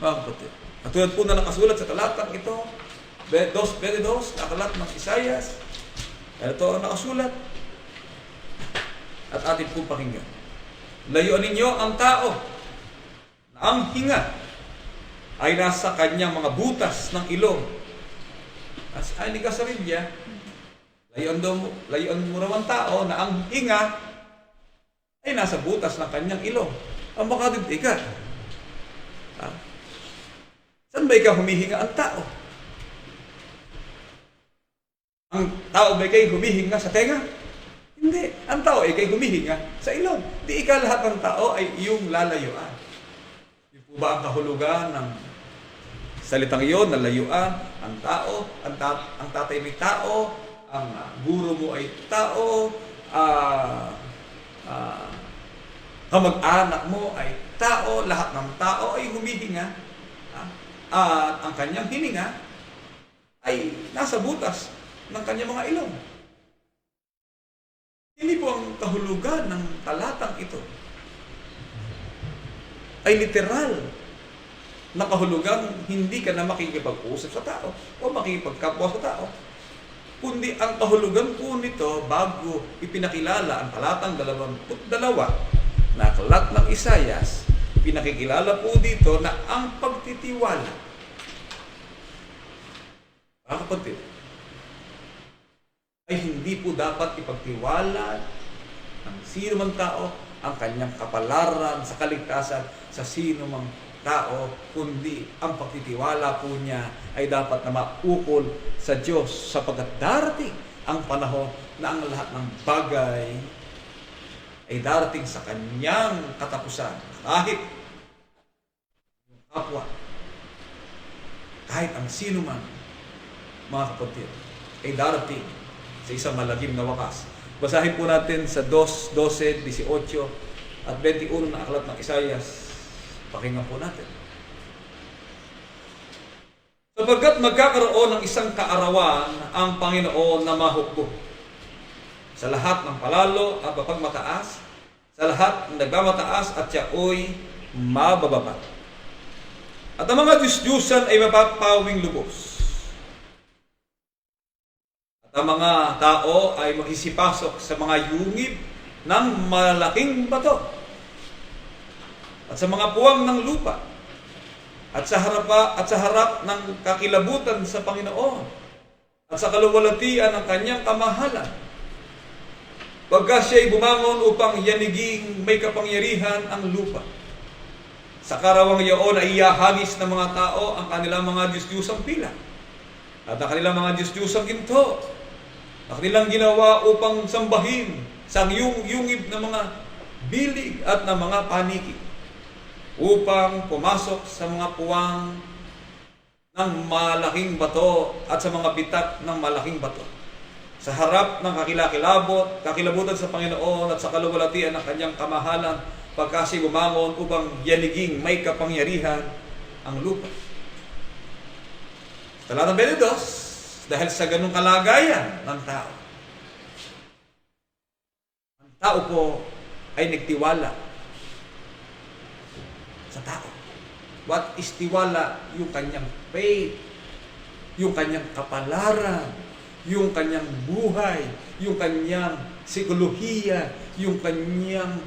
Mga kapatid. At tulad po na nakasulat sa talatang ito, 2:22, na aklat ng Isaias, ito ang nakasulat. At atin po pakinggan. Layuan ninyo ang tao na ang hinga ay nasa kanyang mga butas ng ilong. As ay ni Kasarilya, layuan mo raw ang tao na ang hinga ay nasa butas ng kanyang ilong. Ang makadid ka. Saan ba ikaw humihinga ang tao? Ang tao ba ikay humihinga sa tenga? Hindi. Ang tao ay ikay humihinga sa ilong. Di ika lahat ng tao ay iyong lalayuan. Yun po ba ang kahulugan ng salitang iyon na layuan? Ang tao, ang tatay may tao, ang guro mo ay tao, kamag-anak mo ay tao, lahat ng tao ay humihinga. At ang kanyang hininga ay nasa butas ng kanyang mga ilong. Hindi po ang kahulugan ng talatang ito ay literal na kahulugan hindi ka na makikipag-usap sa tao o makikipagkapwa sa tao. Kundi ang kahulugan po nito bago ipinakilala ang talatang 22 na aklat ng Isaias, pinakikilala po dito na ang pagtitiwala. Mga kapatid, ay hindi po dapat ipagtiwala ng sino mang tao ang kanyang kapalaran sa kaligtasan sa sino mang tao, kundi ang pagtitiwala po niya ay dapat na maukol sa Diyos, sapagkat darating ang panahon na ang lahat ng bagay ay darating sa kanyang katapusan. Kahit yung kapwa, kahit ang sino man, mga kapatid, ay darating sa isang malagim na wakas. Basahin po natin sa 2:12, 18 at 21 na aklat ng Isaias. Pakinggan po natin. Sapagkat magkakaroon ng isang kaarawan ang Panginoon na mahukbo sa lahat ng palalo at mapagmataas, sa lahat ng nagmamataas at siyaoy mabababa. At ang mga Diyos-Diyusan ay mapapawing lubos. At ang mga tao ay magsisipasok sa mga yungib ng malaking bato at sa mga puwang ng lupa at sa harap ng kakilabutan sa Panginoon at sa kaluwalhatian ng kanyang kamahalan. Pagka siya'y bumangon upang yaniging may kapangyarihan ang lupa. Sa karawang iyon ay iyahagis ng mga tao ang kanilang mga Diyos-Diyusang pila at ang kanilang mga Diyos-Diyusang ginto na kanilang ginawa upang sambahin sa yungib ng mga bilig at ng mga paniki upang pumasok sa mga puwang ng malaking bato at sa mga bitak ng malaking bato. Sa harap ng kakilabutan sa Panginoon at sa kaluwalhatian ng kanyang kamahalan, pagkasi bumangon upang yaniging may kapangyarihan ang lupa. Talatang 22, dahil sa ganung kalagayan ng tao, ang tao po ay nagtiwala sa tao. What is tiwala? Yung kanyang faith, yung kanyang kapalaran, yung kanyang buhay, yung kanyang psikolohiya, yung kanyang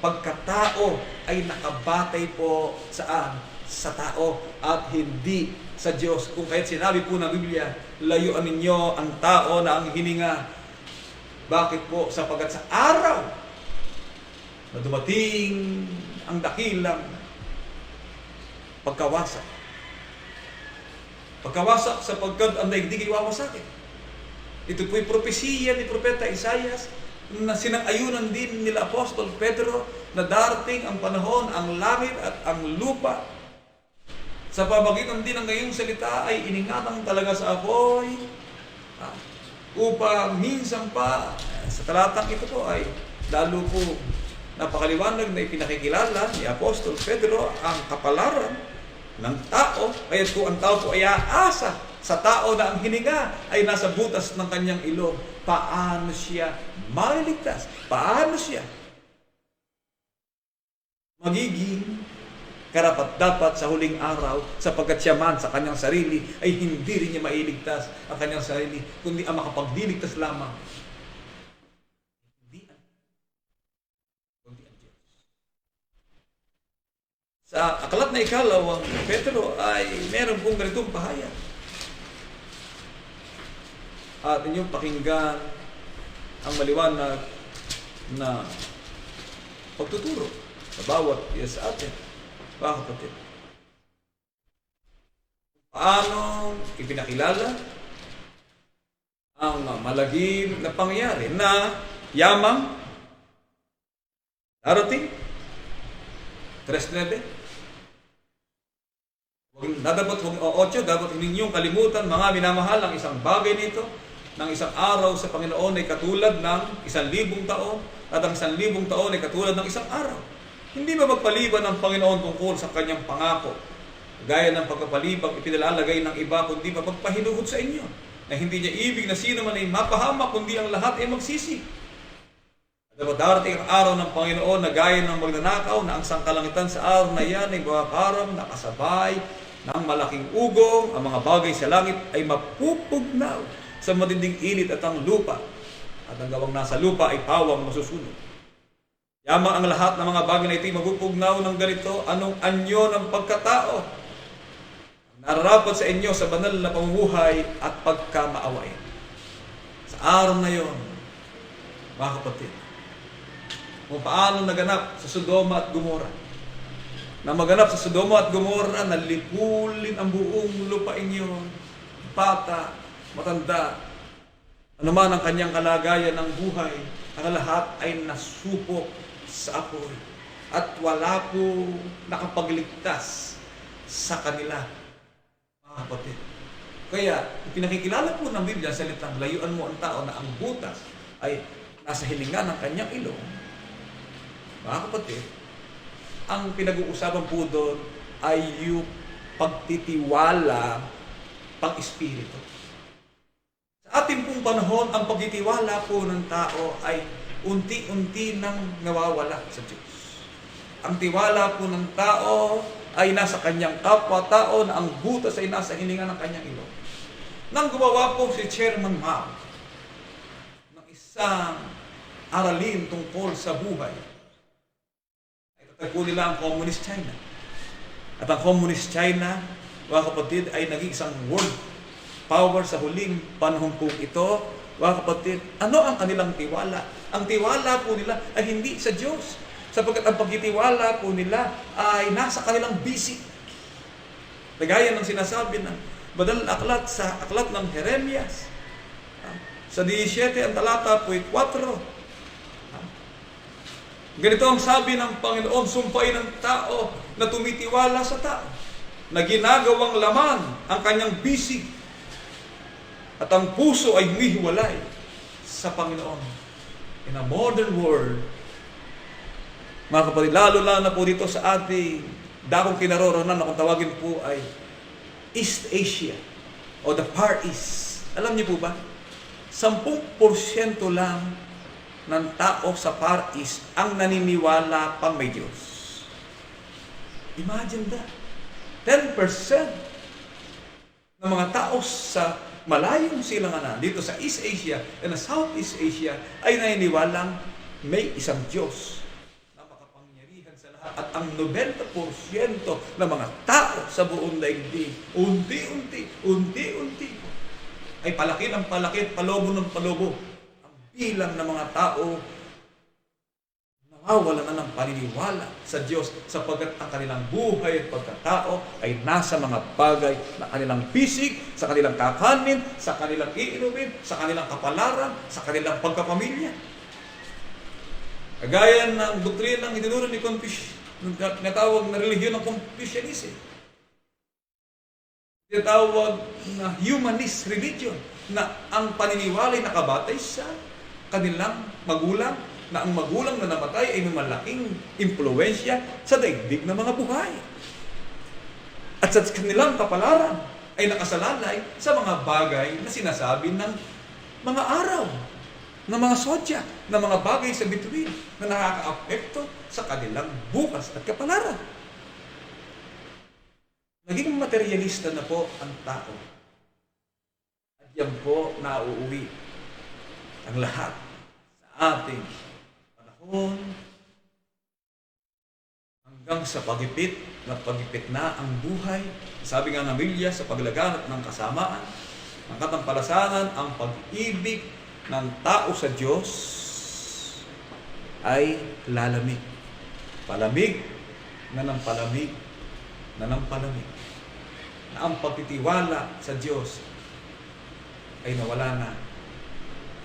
pagkatao ay nakabatay po saan? Sa tao at hindi sa Diyos. Kung kahit sinabi po ng Biblia, layuan ninyo ang tao na ang hininga. Bakit po? Sapagkat sa araw na dumating ang dakilang pagkawasak. Pagkawasak sapagkat ang daigdig ay wawasakin. Ito po'y propesiya ni Propeta Isaias na sinang-ayunan din nila Apostol Pedro na darating ang panahon, ang langit at ang lupa. Sa pamagitan din ng ngayong salita ay iningatan talaga sa apoy upang minsan pa sa talatang ito po ay lalo po napakaliwanag na ipinakikilala ni Apostol Pedro ang kapalaran ng tao. Kaya kung ang tao po ay aasa sa tao na ang hininga ay nasa butas ng kanyang ilong, paano siya maliligtas? Paano siya magiging karapat-dapat sa huling araw sapagkat siya man sa kanyang sarili ay hindi rin niya mailigtas ang kanyang sarili, kundi ang makapagdiligtas lamang kundi ang Diyos. Sa aklat na ikalawang Pedro ay meron pong ganitong pahayag. At inyong pakinggan ang maliwanag na pagtuturo sa bawat isa sa atin, mga kapatid. Paano ipinakilala ang malagim na pangyayari na yamang darating 3:9. Dapat ninyong kalimutan, mga minamahal, ang isang bagay nito, ng isang araw sa Panginoon ay katulad ng 1,000 taon at ang 1,000 taon ay katulad ng isang araw. Hindi ba magpaliban ng Panginoon tungkol sa kanyang pangako, gaya ng pagkapalibang ipinalalagay ng iba, kundi mapagpahinuhod sa inyo, na hindi niya ibig na sino man ay mapahamak, kundi ang lahat ay magsisi. At darating ang araw ng Panginoon na gaya ng magnanakaw, na ang sangkalangitan sa araw na yan ay makakarang nakasabay ng malaking ugong, ang mga bagay sa langit ay mapupugnaw sa matinding init at ang lupa, at ang gawang nasa lupa ay pawang masusunog. Yamang ang lahat ng mga bagay na ito'y mapupugnaw ng ganito, anong anyo ng pagkatao nararapat sa inyo sa banal na pamumuhay at pagkamaawain. Sa araw na yon, mga kapatid, kung paano naganap sa Sodoma at Gomora, na maganap sa Sodoma at Gomora, nalipulin ang buong lupain yun, bata, matanda, anuman ang kanyang kalagayan ng buhay, ang lahat ay nasupok sa apoy at wala po nakapagligtas sa kanila, mga kapatid. Kaya, pinakikilala po ng Biblia sa salitang layuan mo ang tao na ang butas ay nasa hininga ng kanyang ilong. Mga kapatid, ang pinag-uusapan po doon ay yung pagtitiwala pang-espiritu. Sa ating pong panahon, ang pagtitiwala po ng tao ay unti-unti nang nawawala sa Diyos. Ang tiwala po ng tao ay nasa kanyang kapwa-tao na ang butas ay nasa hininga ng kanyang ilong. Nang gumawa po si Chairman Mao ng isang aralin tungkol sa buhay, ay tatagpo nila ang Communist China. At ang Communist China, mga kapatid, ay naging isang world power sa huling panahon po ito. Mga kapatid, ano ang kanilang tiwala? Ang tiwala po nila ay hindi sa Diyos, sapagkat ang pagtitiwala po nila ay nasa kanilang bisig. Kagaya ng sinasabi ng Badal aklat sa aklat ng Jeremias. Sa 17 ang talata po 4. Ganito ang sabi ng Panginoon, sumpain ng tao na tumitiwala sa tao, na ginagawang laman ang kanyang bisig, at ang puso ay humihiwalay sa Panginoon. In a modern world, mga kapatid, lalo na po dito sa ating dakong kinaroroonan na kung tawagin po ay East Asia o the Far East. Alam niyo po ba? 10% lang ng tao sa Far East ang naniniwala pang may Diyos. Imagine that. 10% ng mga tao sa malayong silanganan dito sa East Asia and Southeast Asia ay naniniwalang may isang Diyos na makapangyarihan sa lahat. At ang 90% ng mga tao sa buong daigdig, unti-unti ay palaki ng palaki, palobo ng palobo ang bilang ng mga tao nawawala na ng paniniwala sa Diyos, sapagkat ang kanilang buhay at pagkatao ay nasa mga bagay na kanilang bisig, sa kanilang kakanin, sa kanilang iinumin, sa kanilang kapalaran, sa kanilang pagkapamilya. Kagaya ng doktrinang itinuro ni Confucius, tinatawag na relihiyon ng Confucianism. Tinatawag na humanist religion, na ang paniniwala ay nakabatay sa kanilang magulang, na ang magulang na namatay ay may malaking impluwensya sa daigdig ng mga buhay. At sa kanilang kapalaran ay nakasalalay sa mga bagay na sinasabi ng mga araw, ng mga zodiac, ng mga bagay sa bituin na nakaka-apekto sa kanilang bukas at kapalaran. Naging materialista na po ang tao. At yan po nauuwi ang lahat sa ating panahon hanggang sa pagipit na ang buhay. Sabi nga ng Biblia, sa paglaganap ng kasamaan, ang katampalasanan, ang pag-ibig ng tao sa Diyos ay lalamig. Palamig na ng palamig na ng palamig. Na ang pagtitiwala sa Diyos ay nawala na,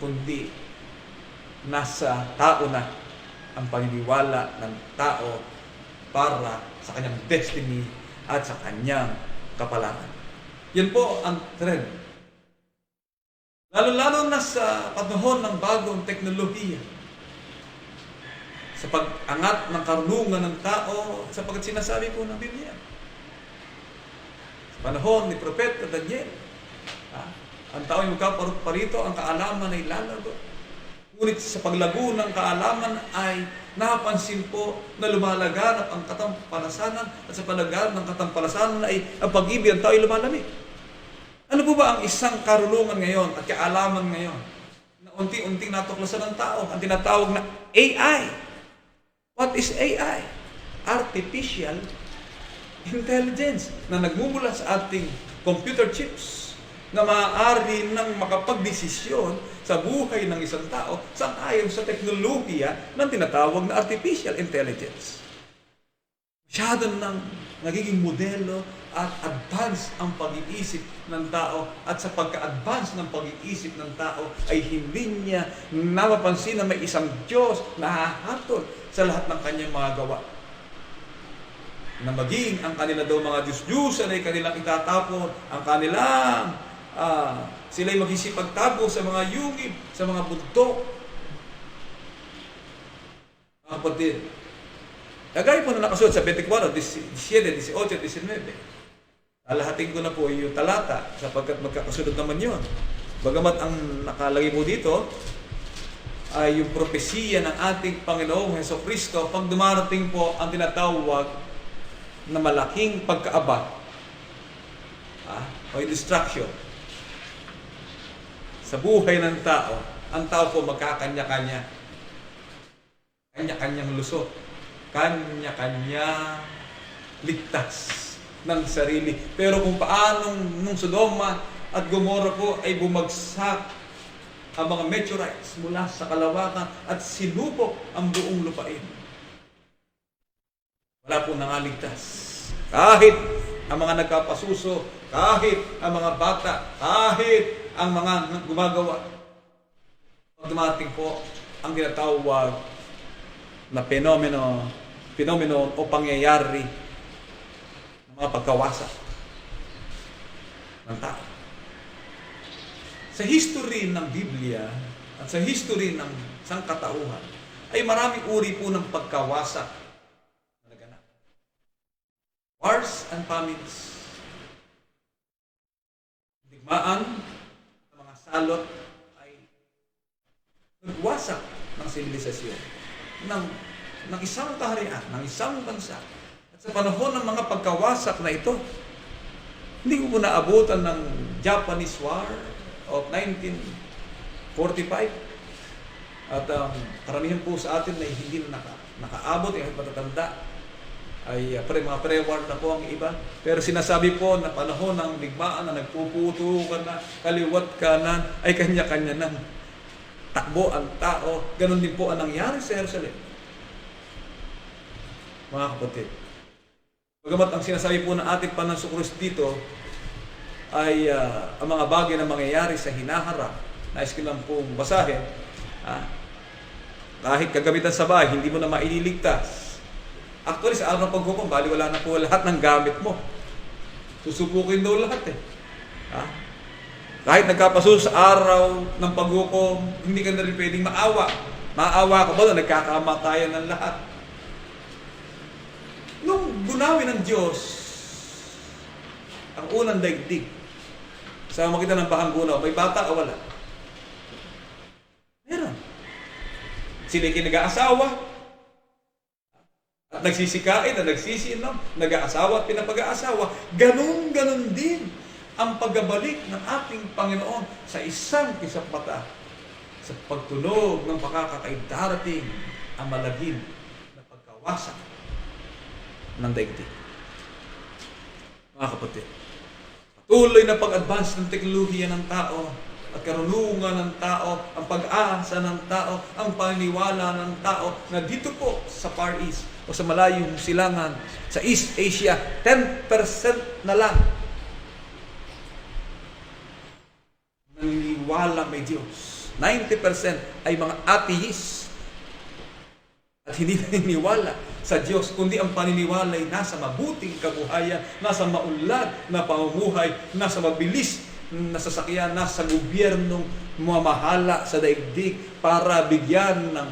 kundi nasa tao na ang paniniwala ng tao para sa kanyang destiny at sa kanyang kapalaran. Yan po ang trend. Lalo-lalo na sa panahon ng bagong teknolohiya, sa pag-angat ng karunungan ng tao, sapagkat sinasabi po ng Biblia, sa panahon ni Propeta Daniel, ang tao ay magkaparito, ang kaalaman ay lalago. Ngunit sa paglago ng kaalaman ay napansin po na lumalaganap ang katampalasanan, at sa palaganap ng katampalasanan ay ang pag-ibig ng tao ay lumalamig. Ano po ba ang isang karunungan ngayon at kaalaman ngayon na unti-unting natuklasan ng tao? Ang tinatawag na AI. What is AI? Artificial Intelligence na nagmumula sa ating computer chips na maaari nang makapagdesisyon sa buhay ng isang tao sang-ayon sa teknolohiya ng tinatawag na artificial intelligence. Masyado nang nagiging modelo at advance ang pag-iisip ng tao, at sa pagka-advance ng pag-iisip ng tao ay hindi niya napapansin na may isang Diyos na hahatol sa lahat ng kanyang mga gawa. Na maging ang kanila daw mga Diyos-Diyusan ay kanilang itatapon, ang kanilang sila'y magsisipagtago sa mga yungib, sa mga bundok. Mga kapatid, kagaya po na nakasulat sa 24, 17, 18, 19. Alahatin ko na po yung talata sapagkat magkakasunod naman yun. Bagamat ang nakalagay po dito ay yung propesiya ng ating Panginoong Hesukristo pag dumarating po ang tinatawag na malaking pagkaaba o destruction sa buhay ng tao. Ang tao po magkakanya-kanya, kanya-kanyang lusot, kanya-kanya ligtas ng sarili. Pero kung paanong nung Sodoma at Gomorrah po ay bumagsak ang mga meteorites mula sa kalawakan at sinubok ang buong lupain, wala po nangaligtas. Kahit ang mga nagkapasuso, kahit ang mga bata, kahit ang mga gumagawa. Pag dumating po ang tinatawag na fenomeno o pangyayari ng mga pagkawasak ng tao. Sa history ng Biblia at sa history ng sangkatauhan ay maraming uri po ng pagkawasak na naganap. Wars and famines, digmaan, mga salot ay nagwasak ng sibilisasyon, ng isang kaharian, ng isang bansa. At sa panahon ng mga pagkawasak na ito, hindi ko po naabutan ng Japanese War of 1945. At karamihan po sa atin ay hindi na nakaabot, yung matatanda ay mga pre-war na po ang iba. Pero sinasabi po na panahon ng digmaan na nagpuputukan na kaliwat kanan ay kanya-kanya ng takbo ang tao. Ganon din po ang nangyari sa Jerusalem. Mga kapatid, bagamat ang sinasabi po ng ating Panginoon dito ay ang mga bagay na mangyayari sa hinaharap, nais ko lang pong basahin, kahit kagamitan sa bahay, hindi mo na maililigtas. Actually, sa araw ng paghukom, bali wala na po lahat ng gamit mo. Susubukin daw lahat eh. Kahit nagkapasuso sa araw ng paghukom, hindi ka na rin pwedeng maawa. Maawa ka ba na nagkakamatayan ng lahat? Nung gunawin ng Diyos ang unang daigdig, sa makita ng bahang gunaw, may bata o wala? Meron. Sila'y kinag-aasawa at nagsisikain at nagsisinom, nag-aasawa at pinapag-aasawa. Ganun din ang pagbabalik ng ating Panginoon sa isang kisapata sa pagtunog ng pakakakaib darating ang malagim na pagkawasak ng daigdig. Mga kapatid, patuloy na pag-advance ng teknolohiya ng tao at karunungan ng tao, ang pag-asa ng tao, ang paniniwala ng tao na dito po sa Far East o sa malayong silangan, sa East Asia, 10% na lang naniniwala may Diyos. 90% ay mga atheist at hindi naniniwala sa Diyos, kundi ang paniniwala ay nasa mabuting kabuhayan, nasa maunlad na pamumuhay, nasa mabilis na sasakyan, nasa gobyernong mamahala sa daigdig para bigyan ng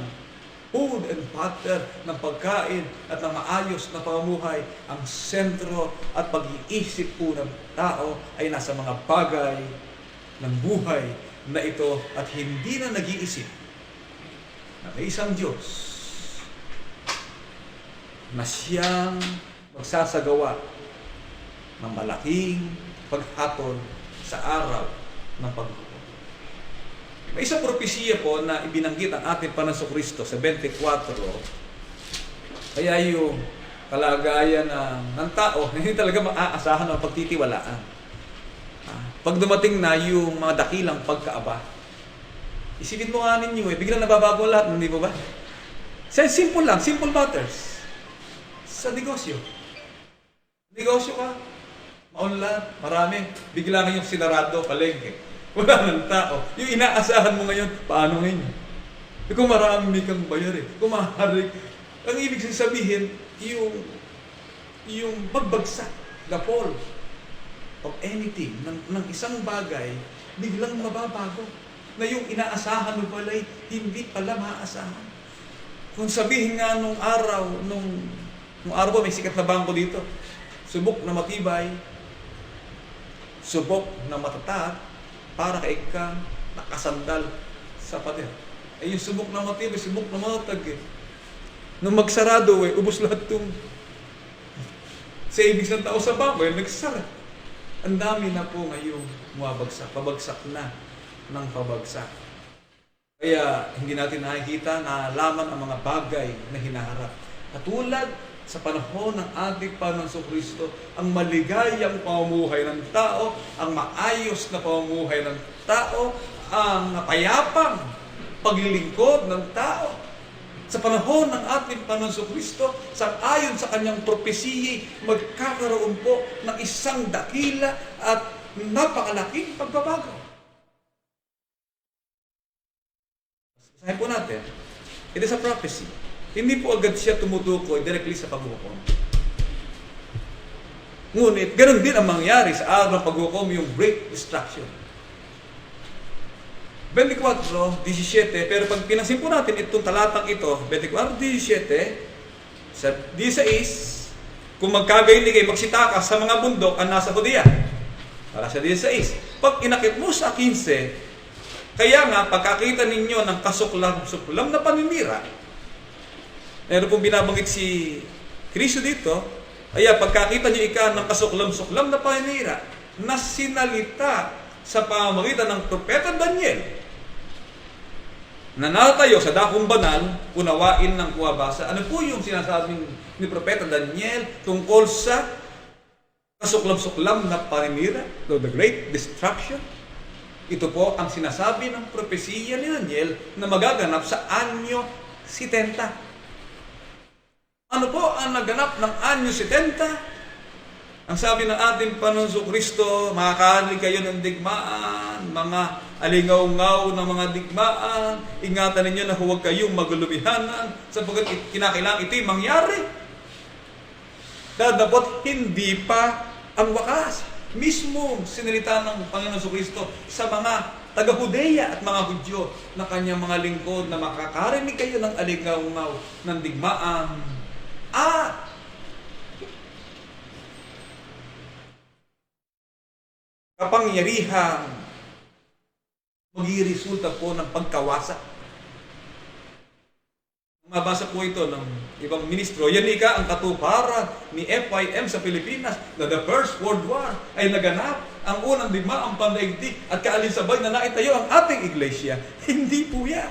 food and water, ng pagkain at ng maayos na pamumuhay. Ang sentro at pag-iisip po ng tao ay nasa mga bagay ng buhay na ito at hindi na nag-iisip na may isang Diyos na siyang magsasagawa ng malaking paghatol sa araw ng paghukom. May isang propesiya po na ibinanggit ang ating Panginoong Kristo sa 24. Kaya yung kalagayan ng tao, hindi talaga maaasahan o pagtitiwalaan. Pag dumating na yung mga dakilang pagkaaba, isipin mo nga ninyo biglang nababago lahat, hindi mo ba? Simple lang, simple matters. Sa negosyo. Negosyo ka, maunlad, marami, bigla ngayong sinarado, palengke. Wala ng tao. Yung inaasahan mo ngayon, paano ngayon? Kung marami kang bayar kung maharig, ang ibig sabihin, yung pagbagsak, the fall. of anything, ng isang bagay, biglang mababago. Na yung inaasahan mo pala'y hindi pala maaasahan. Kung sabihin nga nung araw ba may sikat na bangko dito, subok na matibay, subok na matatag, para kay kang nakasandal sa pader. Yung subok na matibay, subok na matatag Nung magsarado ubos lahat itong savings ng tao sa bangko, nagsara. Ang dami na po ngayong mabagsak, pabagsak na ng pabagsak. Kaya hindi natin nakikita na laman ang mga bagay na hinaharap. Katulad sa panahon ng ating Panginoong Kristo, ang maligayang pamumuhay ng tao, ang maayos na pamumuhay ng tao, ang napayapang paglilingkod ng tao. Sa panahon ng ating Panginoong Kristo, ayon sa kanyang propesiya, magkakaroon po ng isang dakila at napakalaking pagbabago. Basahin po natin. It is a prophecy. Hindi po agad siya tumutukoy directly sa paghukom. Ngunit, ganun din ang mangyari sa araw ng paghukom, yung great destruction. 24:17, pero pag pinansin po natin itong talatang ito, 24:17, sa 16, kung magkagayon kayo magsitaka sa mga bundok ang nasa Judea. Para sa 16. Pag inakit mo sa 15, kaya nga, pagkakita ninyo ng kasuklam-suklam na paninira, meron pong binabanggit si Kristo dito, kaya pagkakita nyo ng kasuklam-suklam na paninira, na sinalita sa pamamagitan ng propeta Daniel, na natayo sa dakong banal, unawain ng kuwabasa. Ano po yung sinasabing ni propeta Daniel tungkol sa kasuklam-suklam na paninira, the great destruction? Ito po ang sinasabi ng propesiya ni Daniel na magaganap sa anyo 70. Ano po ang naganap ng anyo 70? Ang sabi ng ating Panginoong Kristo, makakahalig kayo ng digmaan, mga alingaw-ngaw ng mga digmaan, ingatan ninyo na huwag kayong magulubihanan, sapagkat kinakailangan ito'y mangyari. Dadapot hindi pa ang wakas. Mismo sinalita ng Panginoong Kristo sa mga taga-Hudeya at mga Hudyo na kanyang mga lingkod na makakarinig kayo ng alingaw-ngaw ng digmaan at kapangyarihang maghiresulta po ng pagkawasak. Mabasa po ito ng ibang ministro. Yan ang katuparan ni FYM sa Pilipinas na the First World War ay naganap ang unang digmaang pandaigdig at kaalinsabay na naitayo ang ating iglesia. Hindi po yan.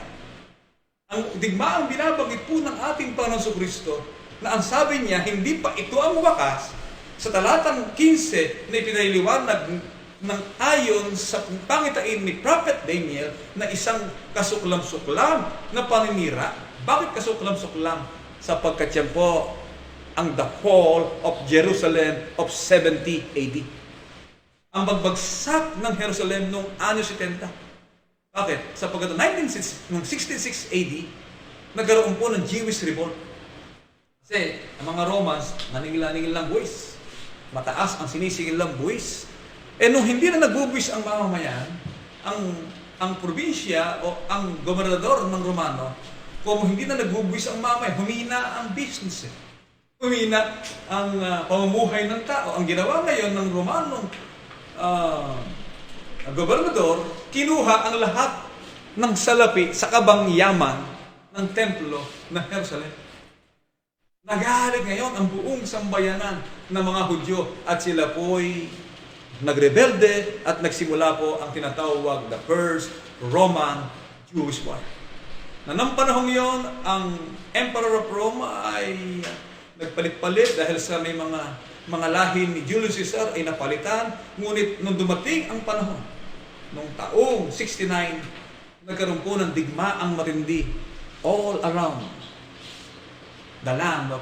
Ang digmaang binabanggit po ng ating Panginoong Kristo na ang sabi niya, hindi pa ito ang wakas, sa talatang 15 na ipinahiliwanag ng ayon sa pangitain ni Prophet Daniel na isang kasuklam-suklam na paninira. Bakit kasuklam-suklam? Sapagkat yan po ang the fall of Jerusalem of 70 AD. Ang pagbagsak ng Jerusalem noong anyo 70. Bakit? Sapagkat noong 66 AD, nagkaroon po ng Jewish revolt. Kasi ang mga Romans, naningil-ningil lang buwis. Mataas ang sinisigil lang buwis. Nung hindi na nagbubuwis ang mamamayan, ang probinsya o ang gobernador ng Romano, kung hindi na nagbubuwis ang mamamayan, humina ang business. Humina ang pamumuhay ng tao. Ang ginawa ngayon ng Romanong gobernador, kinuha ang lahat ng salapi sa kabang yaman ng templo ng Jerusalem. Nagalit ngayon ang buong sambayanan ng mga Hudyo at sila po'y nagrebelde at nagsimula po ang tinatawag the First Roman Jewish War. Na ng panahong yon, ang Emperor of Rome ay nagpalit-palit dahil sa may mga lahi ni Julius Caesar ay napalitan. Ngunit nung dumating ang panahon, nung taong 69, nagkaroon po ng digmaang matindi all around the land of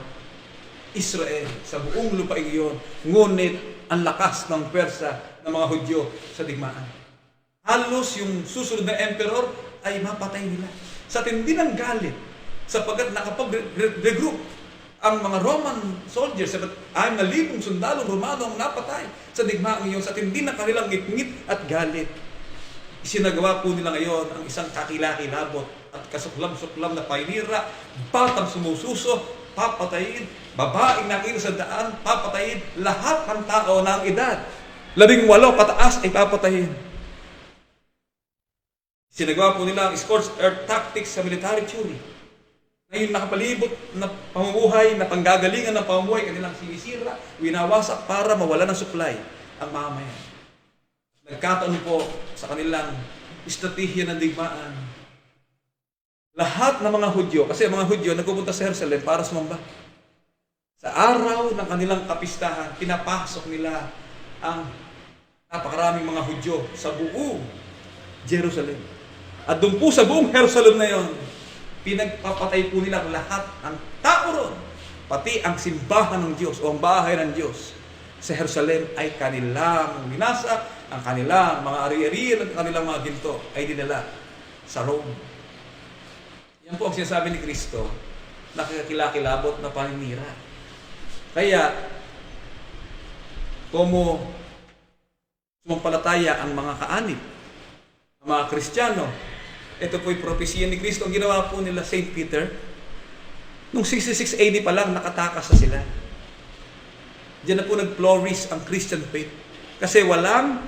Israel, sa buong lupaig iyon. Ngunit ang lakas ng pwersa ng mga Hudyo sa digmaan. Halos yung susunod na emperor ay mapatay nila. Sa tindi ng galit, sapagkat nakapag-regroup Ang mga Roman soldiers, 6,000 sundalong Romano ang napatay sa digmaang iyon sa tindi na kanilang ngit-ngit at galit. Isinagawa po nila ngayon ang isang kakilakilabot at kasuklam-suklam na painira, batang sumususo, papatayin, babaeng nakita sa daan, papatayin, lahat ng tao na ang edad 18 pataas ay papatayin. Sinagawa po nila ang scorched earth tactics sa military theory. Ngayon nakapalibot na pamumuhay, na panggagalingan ng pamumuhay, kanilang sinisira, winawasak para mawala ng supply ang mamamayan. Nagkataon po sa kanilang estratehiya ng digmaan. Lahat ng mga Hudyo, kasi ang mga Hudyo nagpupunta sa Jerusalem para sumamba. Sa araw ng kanilang kapistahan, pinapasok nila ang napakaraming mga Hudyo sa buong Jerusalem. At doon po sa buong Jerusalem na yon, pinagpapatay po nila lahat ng tao ron. Pati ang simbahan ng Diyos o ang bahay ng Diyos sa Jerusalem ay kanilang minasa, ang kanilang mga ari-arian at kanilang mga ginto ay dinala sa Rome. Yan po ang sinasabi ni Kristo, nakakilakilabot na paninira. Kaya, como sumampalataya ang mga kaanib, ang mga Kristiyano, ito po'y propesya ni Kristo. Ang ginawa po nila St. Peter, nung 66 AD pa lang, nakatakas na sila. Diyan na po nag-flourish ang Christian faith. Kasi walang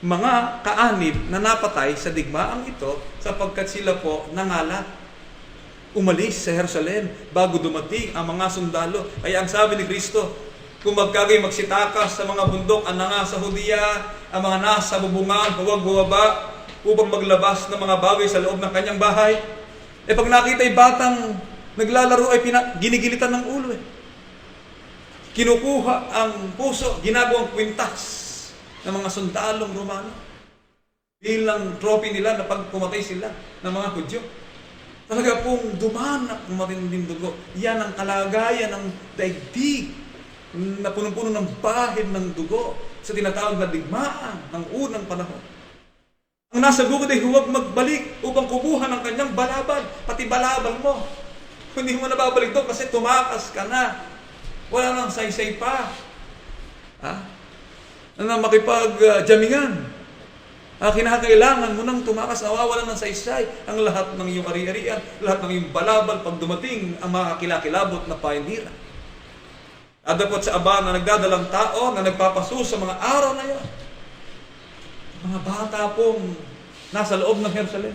mga kaanib na napatay sa digmaang ito sapagkat sila po nangalat. Umalis sa Jerusalem bago dumating ang mga sundalo. Kaya ang sabi ni Kristo, kung magkagay magsitakas sa mga bundok, ang nga sa Hudiya, ang mga nasa bubungan, huwag bumaba, upang maglabas ng mga bagay sa loob ng kanyang bahay. Pag nakita ay batang naglalaro ay ginigilitan ng ulo. Kinukuha ang puso, ginagawang kwintas ng mga sundalong Romano bilang trophy nila na pag pumatay sila ng mga Hudyo. Talaga pong dumanak ng matinding dugo. Yan ang kalagayan ng daigdig na punong-puno ng bahid ng dugo sa tinatawag na digmaan ng unang panahon. Ang nasa bukid ay huwag magbalik upang kumuha ng kanyang balabal, pati balabal mo. Hindi mo nababalik doon kasi tumakas ka na. Wala nang saysay pa. Na makipag-jamingan. Kinakailangan mo nang tumakas, nawawalan ng saysay ang lahat ng iyong ari-arian, lahat ng iyong balabal pag dumating ang mga kilakilabot na paindira. At dapat sa aba na nagdadalang tao na nagpapasu sa mga araw na yon. Mga bata pong nasa loob ng Jerusalem.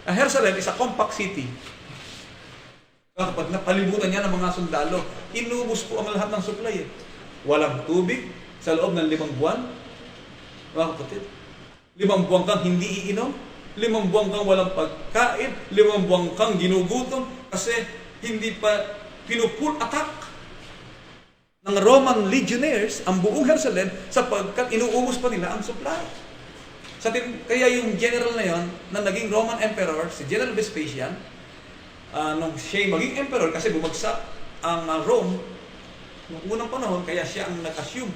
Ang Jerusalem is a compact city. Kapag napalibutan niya ng mga sundalo, inubos po ang lahat ng supply. Walang tubig sa loob ng 5 buwan. Mga kapatid, 5 buwan kang hindi iinom, 5 buwan kang walang pagkain, 5 buwan kang ginugutom kasi hindi pa pinupul attack ng Roman legionnaires ang buong Jerusalem sapagkat inuubos pa nila ang supply. Kaya yung general na yon na naging Roman Emperor, si General Vespasian, nung siya maging Emperor kasi bumagsak ang Rome noong unang panahon, kaya siya ang nag-assume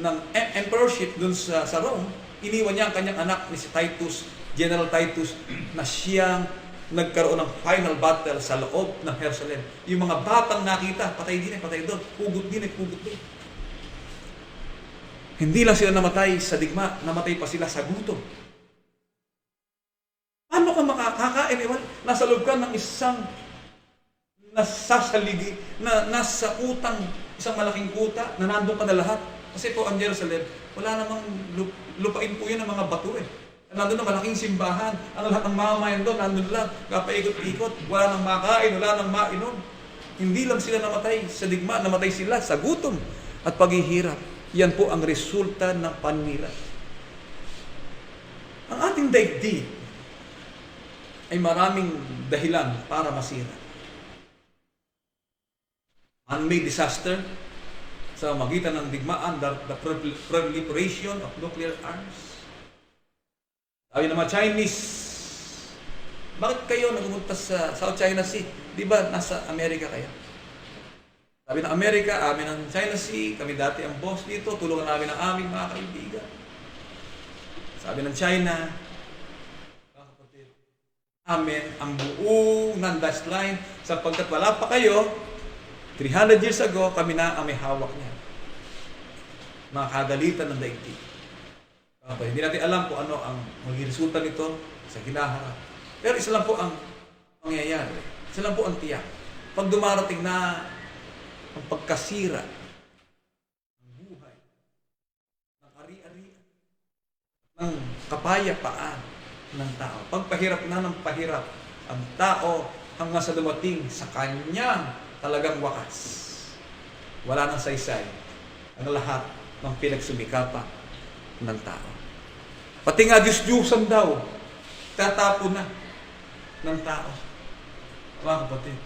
ng emperorship dun sa Rome. Iniwan niya ang kanyang anak ni si Titus, General Titus, na siyang nagkaroon ng final battle sa loob ng Jerusalem. Yung mga batang nakita, patay din patay doon, pugot din pugot doon. Hindi lang sila namatay sa digma, namatay pa sila sa gutom. Paano ka makakakain? Nasa loob ka ng isang nasasaligi, na nasa utang, isang malaking kuta, na nandun ka na lahat. Kasi po ang Jerusalem, wala namang lupain po yun ng mga bato Nandun na malaking simbahan, ang lahat ng mamamayan doon, nandun lang, kapaikot-ikot, wala nang makain, wala nang mainom. Hindi lang sila namatay sa digma, namatay sila sa gutom at paghihirap. Yan po ang resulta ng panira. Ang ating daigdig ay maraming dahilan para masira. Man-made disaster sa magitan ng digmaan, the proliferation of nuclear arms. Sabi ng mga Chinese, bakit kayo nagpupunta sa South China Sea? Di ba nasa Amerika kayo? Sabi ng Amerika, amin ang China Sea, kami dati ang boss dito, tulungan namin ang aming mga kaibigan. Sabi ng China, amin ang buong non-dash line, sapagkat wala pa kayo, 300 years ago, kami na ang may hawak niya. Mga kagalitan ng daigdig. Hindi natin alam kung ano ang magiging resulta nito sa hinaharap. Pero isa lang po ang mangyayari. Isa lang po ang tiyak. Pag dumarating na ang pagkasira ng buhay, ng ari-arian, ng kapayapaan ng tao. Pagpahirap na ng pahirap ang tao hanggang sa dumating sa kanyang talagang wakas. Wala nang saysay ang lahat ng pinagsumikapan ng tao. Pati nga Diyos-Diyosan daw, tatapon na ng tao. Mga kapatid.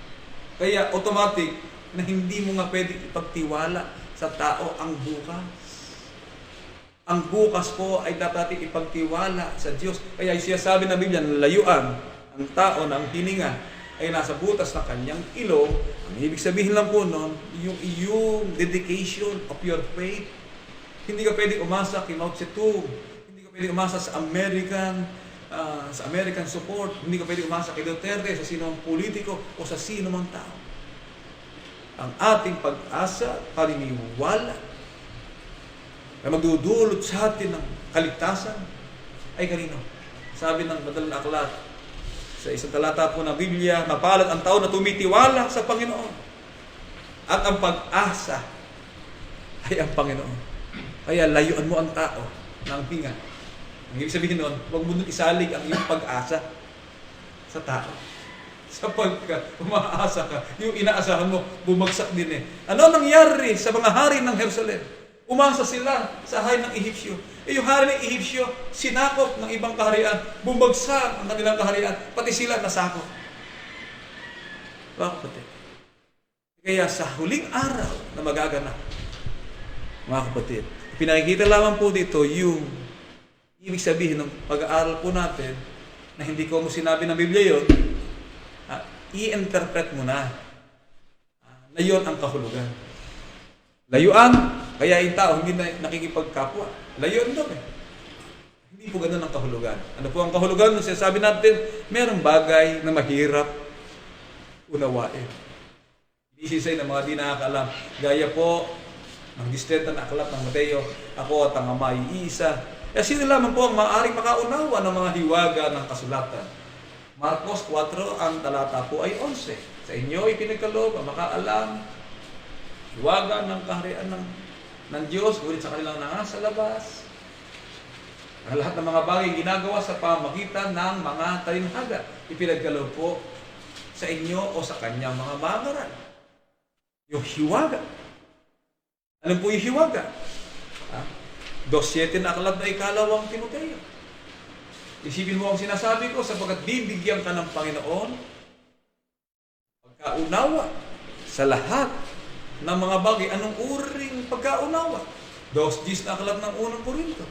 Kaya automatic na hindi mo nga pwede ipagtiwala sa tao ang bukas. Ang bukas po ay dapat ipagtiwala sa Diyos. Kaya siya sabi ng Biblia, layuan ang tao na ang hininga ay nasa butas ng kanyang ilong. Ang ibig sabihin lang po nun, yung dedication of your faith. Hindi ka pwede umasa kay Mao Zedong. Hindi ka pwede umasa sa American support. Hindi ka pwede umasa kay Duterte, sa sino mang politiko o sa sino mang tao. Ang ating pag-asa, paniniwala, na magdudulot sa atin ng kaligtasan ay kanino? Sabi ng Banal na Aklat sa isang talata po ng Biblia, mapalad ang tao na tumitiwala sa Panginoon at ang pag-asa ay ang Panginoon. Kaya layuan mo ang tao ng hinga. Ang ibig sabihin nun, huwag mo nun isalig ang iyong pag-asa sa tao. Sapagkat umaasa ka, yung inaasahan mo, bumagsak din eh. Ano nangyari sa mga hari ng Jerusalem? Umasa sila sa hari ng Ehipsyo. Yung hari ng Ehipsyo, sinakop ng ibang kaharian, bumagsak ang kanilang kaharian, pati sila nasakop. Bakit? Kaya sa huling araw na magaganap, mga kapatid, pinakikita lamang po dito yung ibig sabihin ng pag-aaral po natin na hindi ko mo sinabi ng Biblia yun, i-interpret mo na yun ang kahulugan. Layuan, kaya yung tao hindi na nakikipagkapwa. Layuan doon eh. Hindi po ganun ang kahulugan. Ano po ang kahulugan? Nung sinasabi natin, merong bagay na mahirap unawain. Isisay ng mga di nakakalam. Gaya po ng distenta na aklat ng Mateo, ako at ang Ama ay iisa. Kaya sino lamang po ang maaaring makaunawa ng mga hiwaga ng kasulatan? Marcos 4, ang talata po ay 11. Sa inyo ipinagkaloob ang makaalam, hiwaga ng kaharian ng Diyos, ngunit sa kanilang nasa labas. Ang lahat ng mga bagay ginagawa sa pamagitan ng mga talinhaga, ipinagkaloob po sa inyo o sa kanyang mga mangaral. Yung hiwaga. Alam po yung hiwaga? 2:7 na aklat na ikalawang Timoteo. Isipin mo ang sinasabi ko sapagkat bibigyan ka ng Panginoon pagkaunawa sa lahat ng mga bagay. Anong uring pagkaunawa? 2:10 na aklat ng unang Korinto.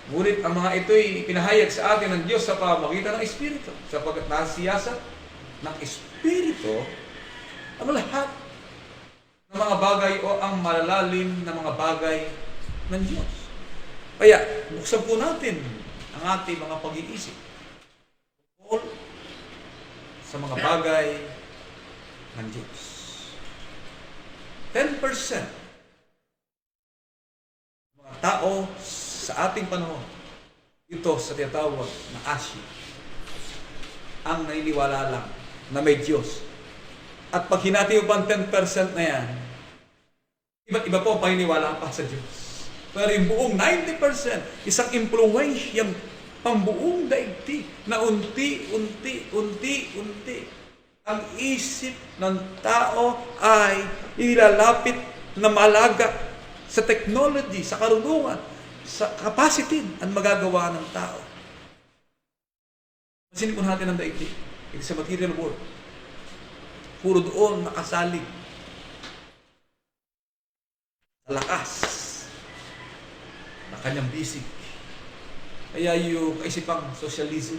Ngunit ang mga ito'y pinahayag sa atin ng Diyos sa pamamagitan ng Espiritu, sapagkat nasiyasat ng Espiritu ang lahat ng mga bagay o ang malalalim na mga bagay ng Diyos. Kaya, buksan po natin ang ating mga pag-iisip all sa mga bagay ng Diyos. 10% mga tao sa ating panahon, ito sa tinatawag na Asia, ang naniniwala lang na may Diyos. At pag hinati mo pa ang 10% na yan, iba't iba po ang paniniwala pa sa Diyos. Pero yung buong 90%, isang impluwensyang pambuong daigdig na unti-unti ang isip ng tao ay ilalapit na malaga sa technology, sa karunungan, sa capacity ang magagawa ng tao. Pansinin po natin ang daigdig. It's a material world. Puro doon nakasalig sa lakas na kanyang bisig. Kaya yung kaisipang socialism,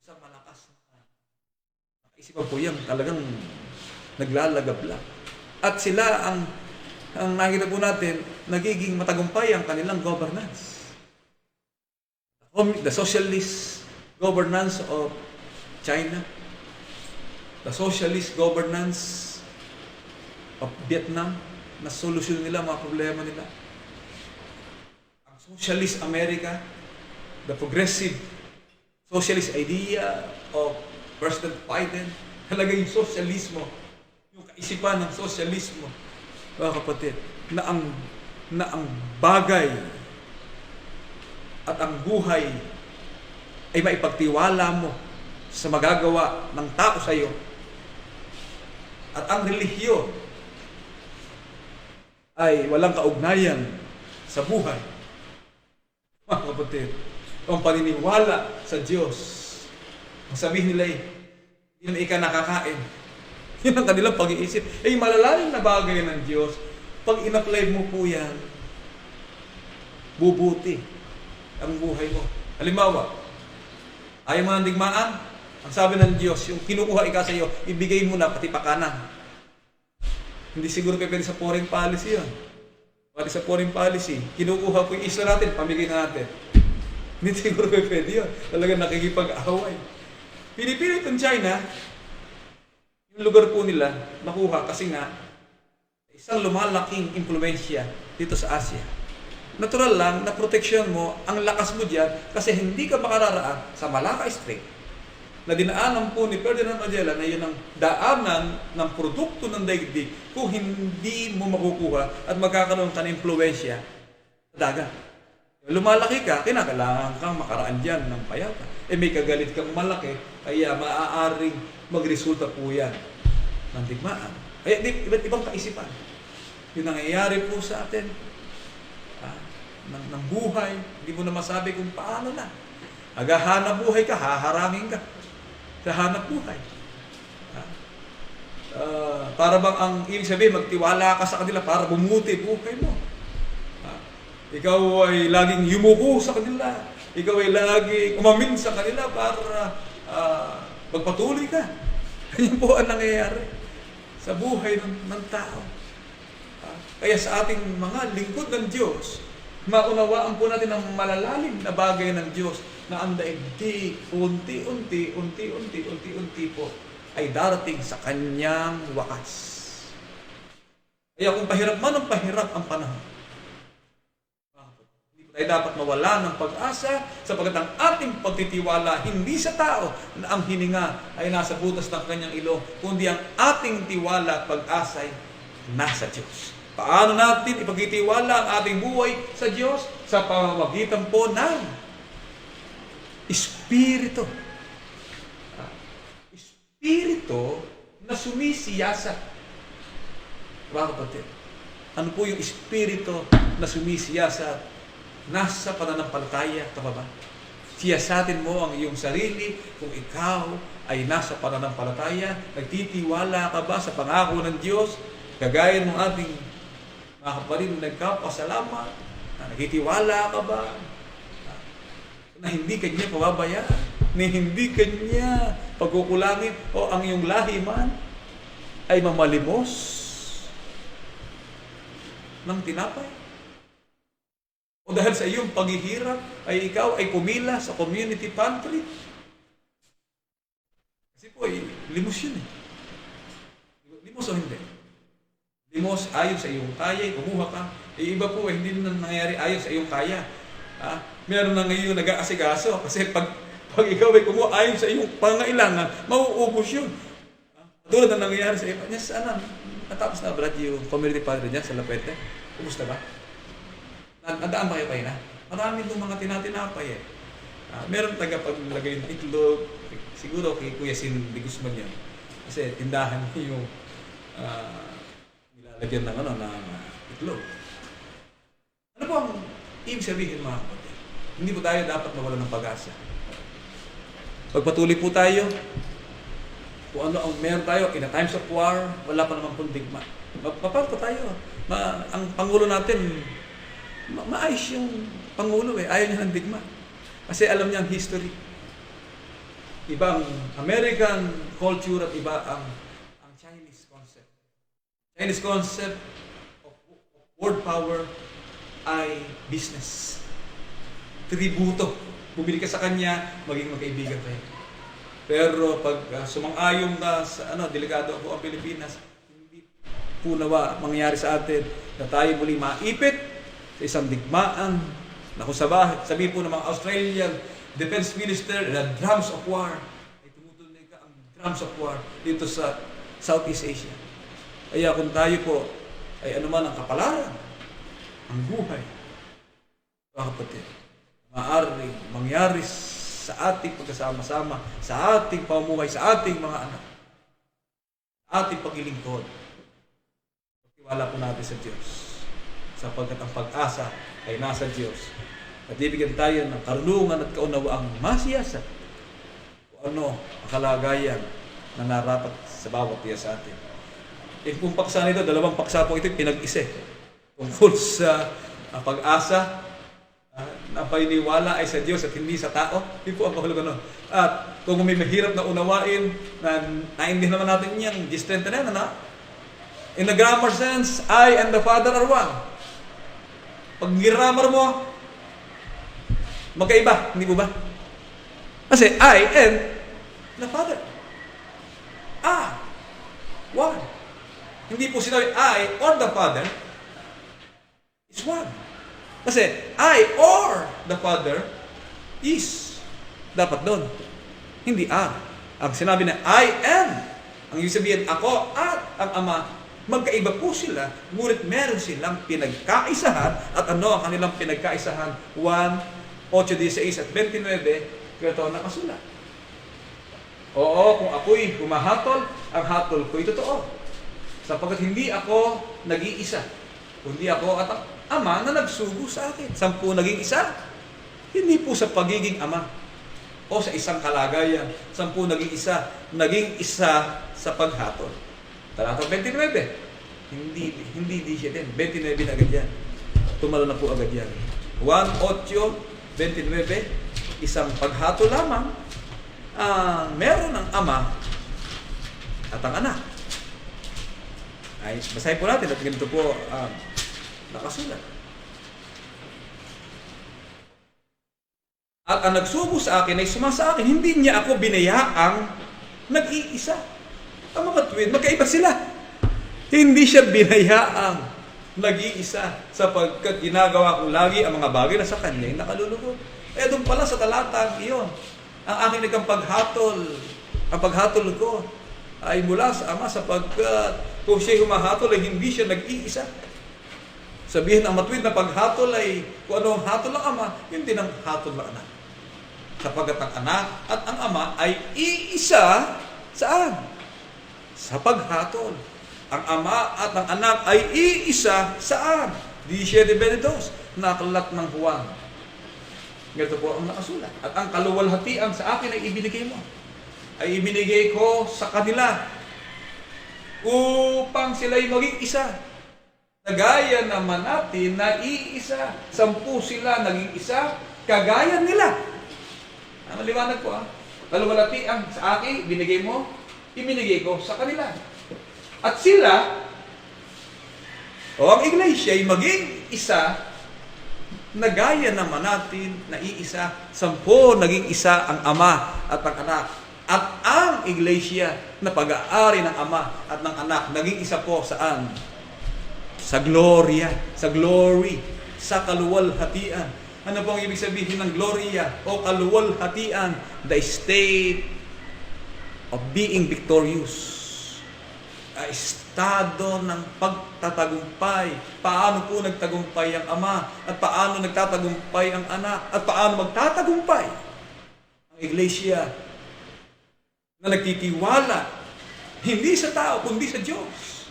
sa malakas na kaisipan po yan, talagang naglalagabla. At sila ang nakita po natin, nagiging matagumpay ang kanilang governance. The socialist governance of China, the socialist governance of Vietnam na solusyon nila mga problema nila. Ang socialist America, the progressive socialist idea of President Biden, talaga yung socialismo, yung kaisipan ng socialismo, mga kapatid, na ang bagay at ang buhay ay maipagtiwala mo sa magagawa ng tao sa iyo. At ang relihiyon ay walang kaugnayan sa buhay. Mga kapatid, ang paniniwala sa Diyos, ang sabihin nila hindi na ika nakakain. Yun ang kanilang pag-iisip. Malalalim na bagay ng Diyos, pag in-apply mo po yan, bubuti ang buhay mo. Halimbawa, ayaw mo ng digmaan, ang sabi ng Diyos, yung kinukuha ika sa iyo, ibigay mo na pati pakanan. Hindi siguro pwede sa foreign policy yun. Pati sa foreign policy, kinukuha po yung isla natin, pamigay na natin. Hindi siguro pwede yun. Talagang nakikipag-away. Pinipilit ng China, yung lugar po nila, nakuha kasi nga, isang lumalaking impluensya dito sa Asia. Natural lang na proteksyon mo, ang lakas mo diyan kasi hindi ka makararaan sa Malacca Strait na dinaanan po ni Ferdinand Magellan na yun ang daanan ng produkto ng daigdig kung hindi mo makukuha at magkakaroon ka ng impluensya sa dagat. Lumalaki ka, kinakailangan kang makaraan dyan ng payapa. May kagalit kang malaki, kaya maaaring magresulta po yan ng digmaan. Kaya iba't ibang kaisipan. Yung nangyayari po sa atin, ng buhay, hindi mo na masabi kung paano na. Naghahanap buhay ka, haharangin ka. Sa hanap buhay. Para bang ang ibig sabihin, magtiwala ka sa kanila para bumuti buhay mo. Ikaw ay laging yumuko sa kanila. Ikaw ay laging umamin sa kanila para magpatuloy ka. Ganyan po ang nangyayari sa buhay ng tao. Kaya sa ating mga lingkod ng Diyos, maunawaan po natin ang malalalim na bagay ng Diyos na ang daigdig unti-unti po ay darating sa kanyang wakas. Kaya kung pahirap man ang pahirap ang panahon, hindi po tayo dapat mawala ng pag-asa sapagkat ang ating pagtitiwala hindi sa tao na ang hininga ay nasa butas ng kanyang ilong, kundi ang ating tiwala at pag-asa ay nasa Diyos. Paano natin ipagtitiwala ang ating buhay sa Diyos? Sa pamamagitan po ng Espiritu. Espiritu na sumisiyasat. Mga kapatid, ano po yung Espiritu na sumisiyasat? Nasa pananampalataya ka ba? Siyasatin mo ang iyong sarili kung ikaw ay nasa pananampalataya. Nagtitiwala ka ba sa pangako ng Diyos? Kagaya ng ating mga kapatid na nagkapasalamat, nagtitiwala ka ba na hindi kanya pababayaan, na hindi kanya pagkukulangin, o ang iyong lahi man ay mamalimos ng tinapay? O dahil sa iyong paghihirap ay ikaw ay pumila sa community pantry? Kasi po, limos yun eh. Limos o hindi? Limos ayon sa iyong kaya, kumuha ka. Iba po, hindi na nangyayari ayon sa iyong kaya. Meron na ngayon nag-aasikaso kasi pag ikaw ay kumuha ayon sa iyong pangailangan, mauubos yun. Tulad na nangyayari sa iba. Sana, natapos na Brad yung community padre niya sa Lapete. Kumusta ba? Nadaan ba kayo kayo na? Marami itong mga tinatinapay eh. Meron tagapaglagay ng itlog. Siguro kay Kuya Sin de Guzman yan. Kasi tindahan niya yung nilalagyan ng itlog. Ano po ang ibig sabihin mga kapatid? Hindi po tayo dapat mawala ng pag-asa. Pagpatuloy po tayo, kung ano ang meron tayo, in a times of war, wala pa naman pong digma. Magpapal pa tayo. Ang Pangulo natin, maayos yung Pangulo eh. Ayaw niya ng digma. Kasi alam niya ang history. Iba ang American culture at iba ang Chinese concept. Chinese concept of world power ay business. Tributo. Bumili ka sa kanya, maging magkaibigan tayo. Pero pag sumang-ayon ka sa delikado ako ang Pilipinas, po nawa mangyari sa atin na tayo muli maipit sa isang digmaan na kung sabi po ng mga Australian Defense Minister na drums of war ay tumutunog ka ang drums of war dito sa Southeast Asia. Kaya kung tayo po ay anuman ang kapalaran, ang buhay, mga kapatid, maaaring mangyari sa ating pagkasama-sama, sa ating pamumuhay, sa ating mga anak, sa ating paglilingkod. Pagtiwala po natin sa Diyos, sapagkat ang pag-asa ay nasa Diyos. At ibigyan tayo ng karunungan at kaunawaang masiyasa kung ano ang kalagayan na narapat sa bawat iya sa atin. Kung paksa nito, 2 paksa po ito pinag-isa. Tungkol sa pag-asa, na paniniwala ay sa Diyos at hindi sa tao. Hindi po ang kahulugan nun. At kung may mahirap na unawain, na naintindihan naman natin yung G-strength na yan, in the grammar sense, I and the Father are one. Pag grammar mo, magkaiba, hindi po ba? Kasi I and the Father. One. Hindi po sinabi I or the Father is one. Kasi I or the Father is dapat doon. Hindi Ang sinabi na I am, ang ibig sabihin ako at ang Ama, magkaiba po sila, ngunit meron silang pinagkaisahan. At ano ang kanilang pinagkaisahan? 1:8-16 at 29, ito nakasulat. Oo, kung ako'y humahatol, ang hatol ko'y totoo. Sapagkat hindi ako nag-iisa, kundi ako at ang Ama na nagsugo sa akin. 10 naging isa. Hindi po sa pagiging Ama o sa isang kalagayan. 10 naging isa sa paghatol. Talatang 29. Hindi siya din. 29 na agad yan. Tumalo na po agad yan. 1:8-29, isang paghatol lamang meron ang Ama at ang Anak. Ay, basahin po natin at ganito po nakasulat. At ang nagsugo sa akin ay sumasa akin, hindi niya ako binayaang nag-iisa. Ang mga twin, magkaiba sila. Hindi siya binayaang nag-iisa sapagkat ginagawa ko lagi ang mga bagay na sa kanya nakalulugod. Doon pala sa talatang iyon, ang aking naging paghatol, ang paghatol ko ay mula sa Ama sapagkat kung siya humahatol ay hindi siya nag-iisa. Sabihin ang matuwid na paghatol ay kung ano ang hatol ng Ama, yun din ang hatol ng Anak. Sapagkat ang Anak at ang Ama ay iisa saan? Sa paghatol. Ang Ama at ang Anak ay iisa saan? 17:22, nakalat ng Juan. Ganito po ang nakasulat. At ang kaluwalhatian sa akin ay ibinigay mo. Ay ibinigay ko sa kanila upang sila'y maging isa. Kagaya naman natin na iisa. 10 sila naging isa, kagaya nila. Ang maliwanag po kaluwalhatian sa akin, binigay mo, ibinigay ko sa kanila. At sila, ang iglesia ay maging isa, na gaya naman natin na iisa. 10 naging isa ang Ama at ang Anak. At ang iglesia na pag-aari ng Ama at ng Anak, naging isa po saan? Sa gloria, sa glory, sa kaluwalhatian. Ano po ang ibig sabihin ng gloria o kaluwalhatian? The state of being victorious. Estado ng pagtatagumpay. Paano po nagtagumpay ang Ama at paano nagtatagumpay ang Anak at paano magtatagumpay ang iglesia na nagtitiwala hindi sa tao kundi sa Diyos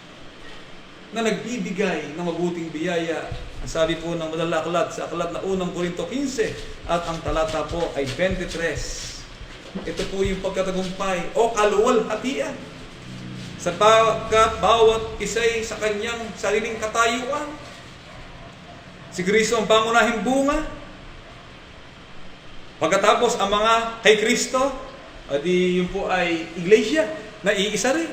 na nagbibigay ng mabuting biyaya. Ang sabi po ng madalang aklat sa aklat na 1 Korinto 15 at ang talata po ay 23. Ito po yung pagkatagumpay o kaluwalhatian. Sapagkat bawat isa'y sa kanyang sariling katayuan. Si Kristo ang pangunahing bunga. Pagkatapos ang mga kay Kristo, di yun po ay iglesia na iisa rin.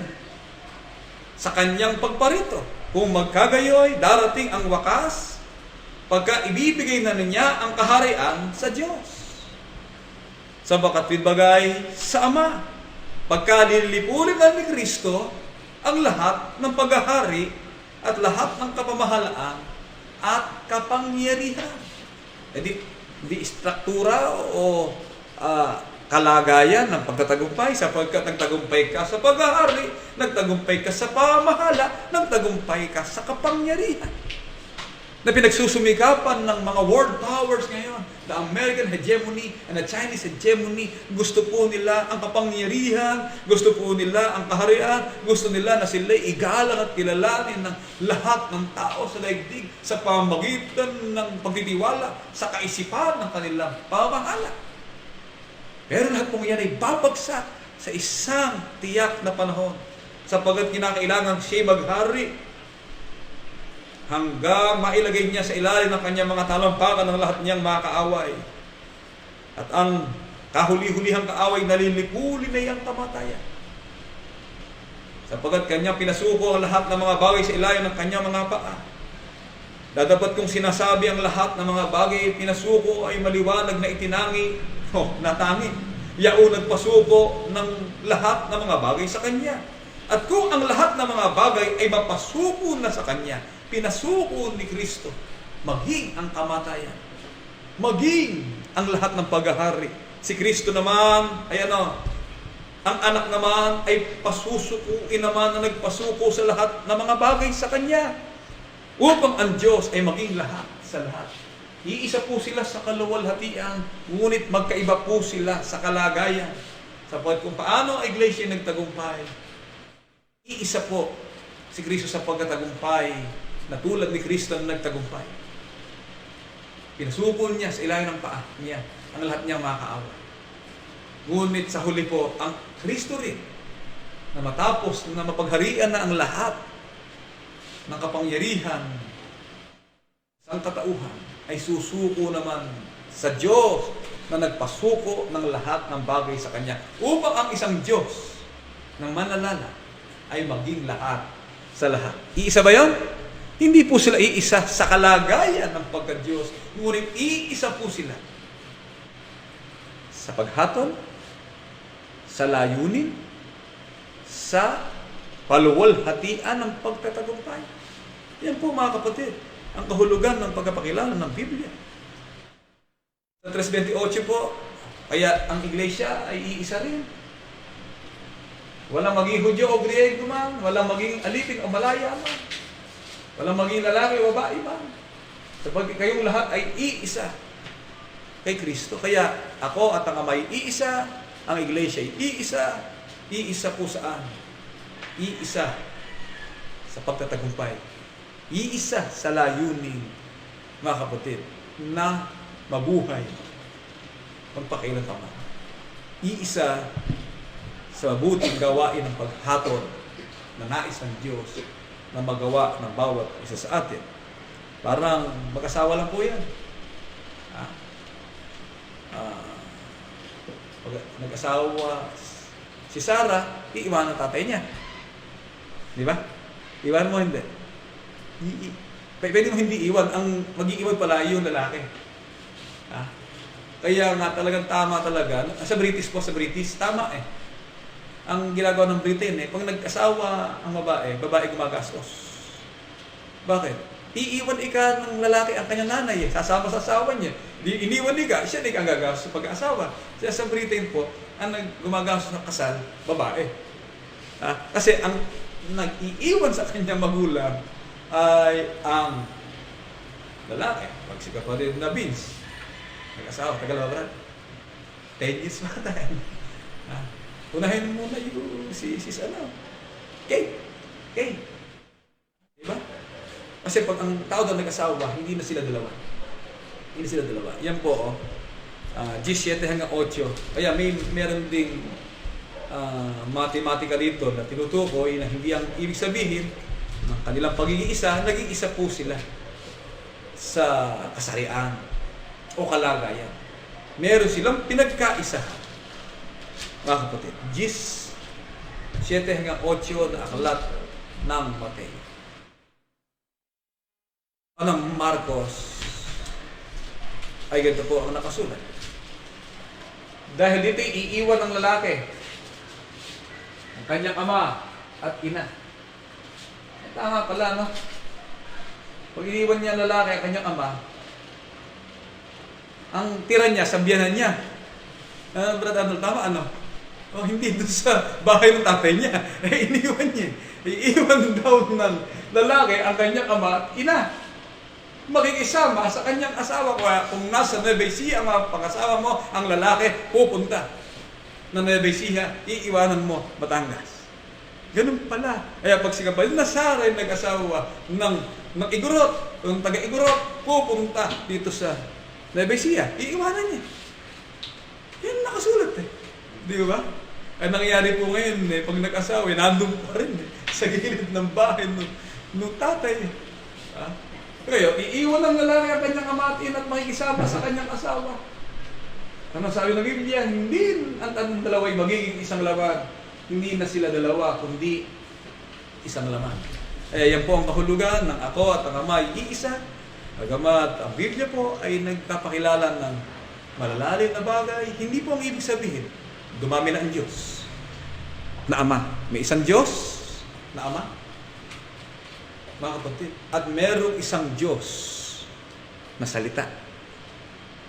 Sa kanyang pagparito. Kung magkagayoy, darating ang wakas, pagka ibibigay na niya ang kaharian sa Diyos. Sapagkat bagay sa Ama. Pagka nililipunin na ni Kristo ang lahat ng paghahari at lahat ng kapamahalaan at kapangyarihan. Di struktura o kalagayan ng pagtatagumpay, sapagkat nagtagumpay ka sa paghahari, nagtagumpay ka sa pamahala, nagtagumpay ka sa kapangyarihan. Na pinagsusumikapan ng mga world powers ngayon, the American hegemony and the Chinese hegemony, gusto po nila ang kapangyarihan, gusto po nila ang kaharian, gusto nila na sila igalang at kilalanin ng lahat ng tao sa daigdig sa pamamagitan ng pagtitiwala sa kaisipan ng kanilang pamahala. Pero lahat pong yan ay babagsak sa isang tiyak na panahon, sapagkat kinakailangan siya maghari hanggang mailagay niya sa ilalim ng kanyang mga talampakan ng lahat niyang mga kaaway. At ang kahuli-hulihang kaaway, nalilipuli na iyang kamatayan. Sapagkat kanyang pinasuko ang lahat ng mga bagay sa ilalim ng kanyang mga paa. Dadapat kong sinasabi ang lahat ng mga bagay pinasuko ay maliwanag na itinangi, natangi. Yaon nagpasuko ng lahat ng mga bagay sa kanya. At kung ang lahat ng mga bagay ay mapasuko na sa kanya, pinasuko ni Kristo, maging ang kamatayan, maging ang lahat ng paghahari. Si Kristo naman ay ang anak naman ay pasusukuin naman na nagpasuko sa lahat ng mga bagay sa kanya, upang ang Diyos ay maging lahat sa lahat. Iisa po sila sa kaluwalhatian, ngunit magkaiba po sila sa kalagayan. Sapagkat kung paano ang iglesia nagtagumpay, iisa po si Kristo sa pagkatagumpay, na tulad ni Kristo na nagtagumpay. Pinasuko niya sa ilalim ng paa niya ang lahat niyang mga kaaway. Ngunit sa huli po, ang Kristo rin, na matapos na mapagharian na ang lahat ng kapangyarihan sa katauhan, ay susuko naman sa Diyos na nagpasuko ng lahat ng bagay sa Kanya, upang ang isang Diyos na manalala ay maging lahat sa lahat. Iisa ba yun? Hindi po sila iisa sa kalagayan ng pagka-Diyos, ngunit iisa po sila sa paghatol, sa layunin, sa paluwalhatian ng pagtatagumpay. Yan po mga kapatid, ang kahulugan ng pagkapakilala ng Biblia. Sa 3:28 po, kaya ang iglesia ay iisa rin. Walang maging Hudyo o Griego man, walang maging alipin o Malaya man, walang maging lalaki o babae man. Sapagkat kayong lahat ay iisa kay Kristo. Kaya ako at ang Ama ay iisa, ang iglesia ay iisa, iisa po saan? Iisa sa pagtatagumpay. Iisa sa layunin, mga kapatid, na mabuhay magpakailanman. Iisa sa mabuting gawain ng paghatol na nais ng Diyos na magawa ng bawat isa sa atin. Parang mag-asawa lang po yan. Pag nag-asawa si Sarah, iiwan ang tatay niya. Di ba? Iwan mo hindi. Pwede mo hindi iwan. Ang mag-iiwan pala yung lalaki. Kaya nga talagang tama talaga. Sa British po, tama eh. Ang ginagawa ng Britain pag nag-asawa ang babae gumagastos. Bakit? Iiwan ika ng lalaki ang kanyang nanay sasama sa asawa niya. Di iniwan niya, siya ang gagastos sa pag-asawa. Kaya sa Britain po, ang gumagastos ng kasal, babae. Kasi ang nag-iiwan sa kanyang magulang ay ang lalaki. Pag si kapatid na Vince, nag-asawa, tagal ba Brad? 10 years pa tayo. Unahin muna yung si Kay. Diba? Kasi pag ang tao daw nag-asawa, hindi na sila dalawa. Yan po, 17 hanggang 8. Kaya meron ding matematika dito na tinutukoy na hindi ang ibig sabihin ng kanilang pagiging-isa, naging-isa po sila sa kasarian o kalagayan. Meron silang pinagkaisahan. Mga kapatid, 7 hanggang 8 na aklat ng Mateo. Ng Marcos ay ganito po ang nakasulat. Dahil dito iiwan ng lalaki ang kanyang ama at ina. Tama pala, no? Pag iniwan niya ang lalaki ang kanyang ama, ang tira niya sa biyanan niya. Brad Arnold, tama ano? Oh, hindi doon sa bahay ng tatay niya. Iniwan niya. Iiwan daw ng lalaki ang kanyang ama at ina. Makikisama sa kanyang asawa. Kung nasa Nueva Ecija ang pangasawa mo, ang lalaki pupunta na Nueva Ecija, iiwanan mo Batangas. Ganun pala. Kaya pag si Kapatid Nazaret nag-asawa ng Igorot, ng taga-Igorot, pupunta dito sa Nueva Ecija, iiwanan niya. Yan nakasulat eh. Di ba? Ang nangyayari po ngayon pag nag-asawa, nandun pa rin sa gilid ng bahay ng tatay. Kaya, iiwan ng lalaki ang kanyang ama at ina at makikisama sa kanyang asawa. Ano sabi ng Biblia? Hindi ang dalawa'y magiging isang laman. Hindi na sila dalawa, kundi isang laman. Yan po ang kahulugan ng ako at ang ama ay iisa. Bagamat ang Biblia po ay nagpapakilala ng malalalim na bagay, hindi po ang ibig sabihin, dumami na ang Diyos na Ama. May isang Diyos na Ama, mga kapatid. At merong isang Diyos na salita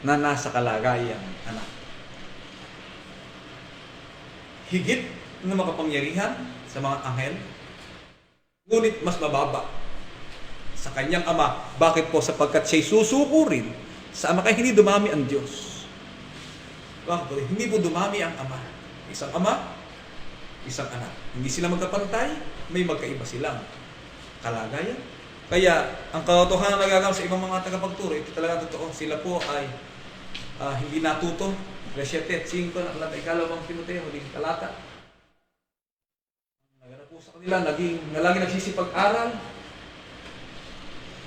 na nasa kalagayang anak. Higit na makapangyarihan sa mga anghel, ngunit mas mababa sa kanyang ama. Bakit po? Sapagkat siya'y susuko rin sa ama, kaya hindi dumami ang Diyos. Bakit? Hindi po dumami ang ama. Isang ama, isang anak. Hindi sila magkapantay, may magkaiba silang kalagayan. Kaya, ang katotohanan na nagagawa sa ibang mga tagapagturo, ito talaga totoo. Sila po ay hindi natuto. Verse 7, 5, nakalata, ikalawang Timoteo, huling talata. Naganap po sa kanila, lagi nagsisipag-aral.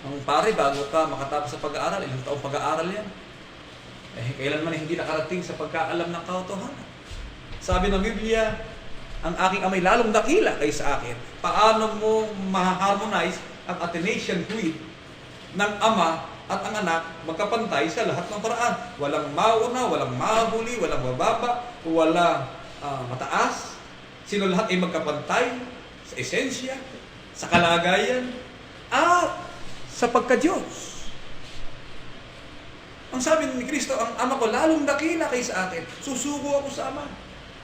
Ang pare, bago ka makatapos sa pag-aaral, ilang taong pag-aaral yan. Kailanman hindi nakarating sa pagkaalam ng katotohanan. Sabi ng Biblia, ang aking amay lalong dakila kaysa akin. Paano mo ma-harmonize ang Athanasian Creed ng ama at ang anak magkapantay sa lahat ng paraan? Walang mauna, walang mahuli, walang bababa, walang mataas. Sino lahat ay magkapantay sa esensya, sa kalagayan, at sa pagka-Diyos. Ang sabi ni Kristo, ang ama ko lalong dakila kaysa akin. Susuko ako sa ama.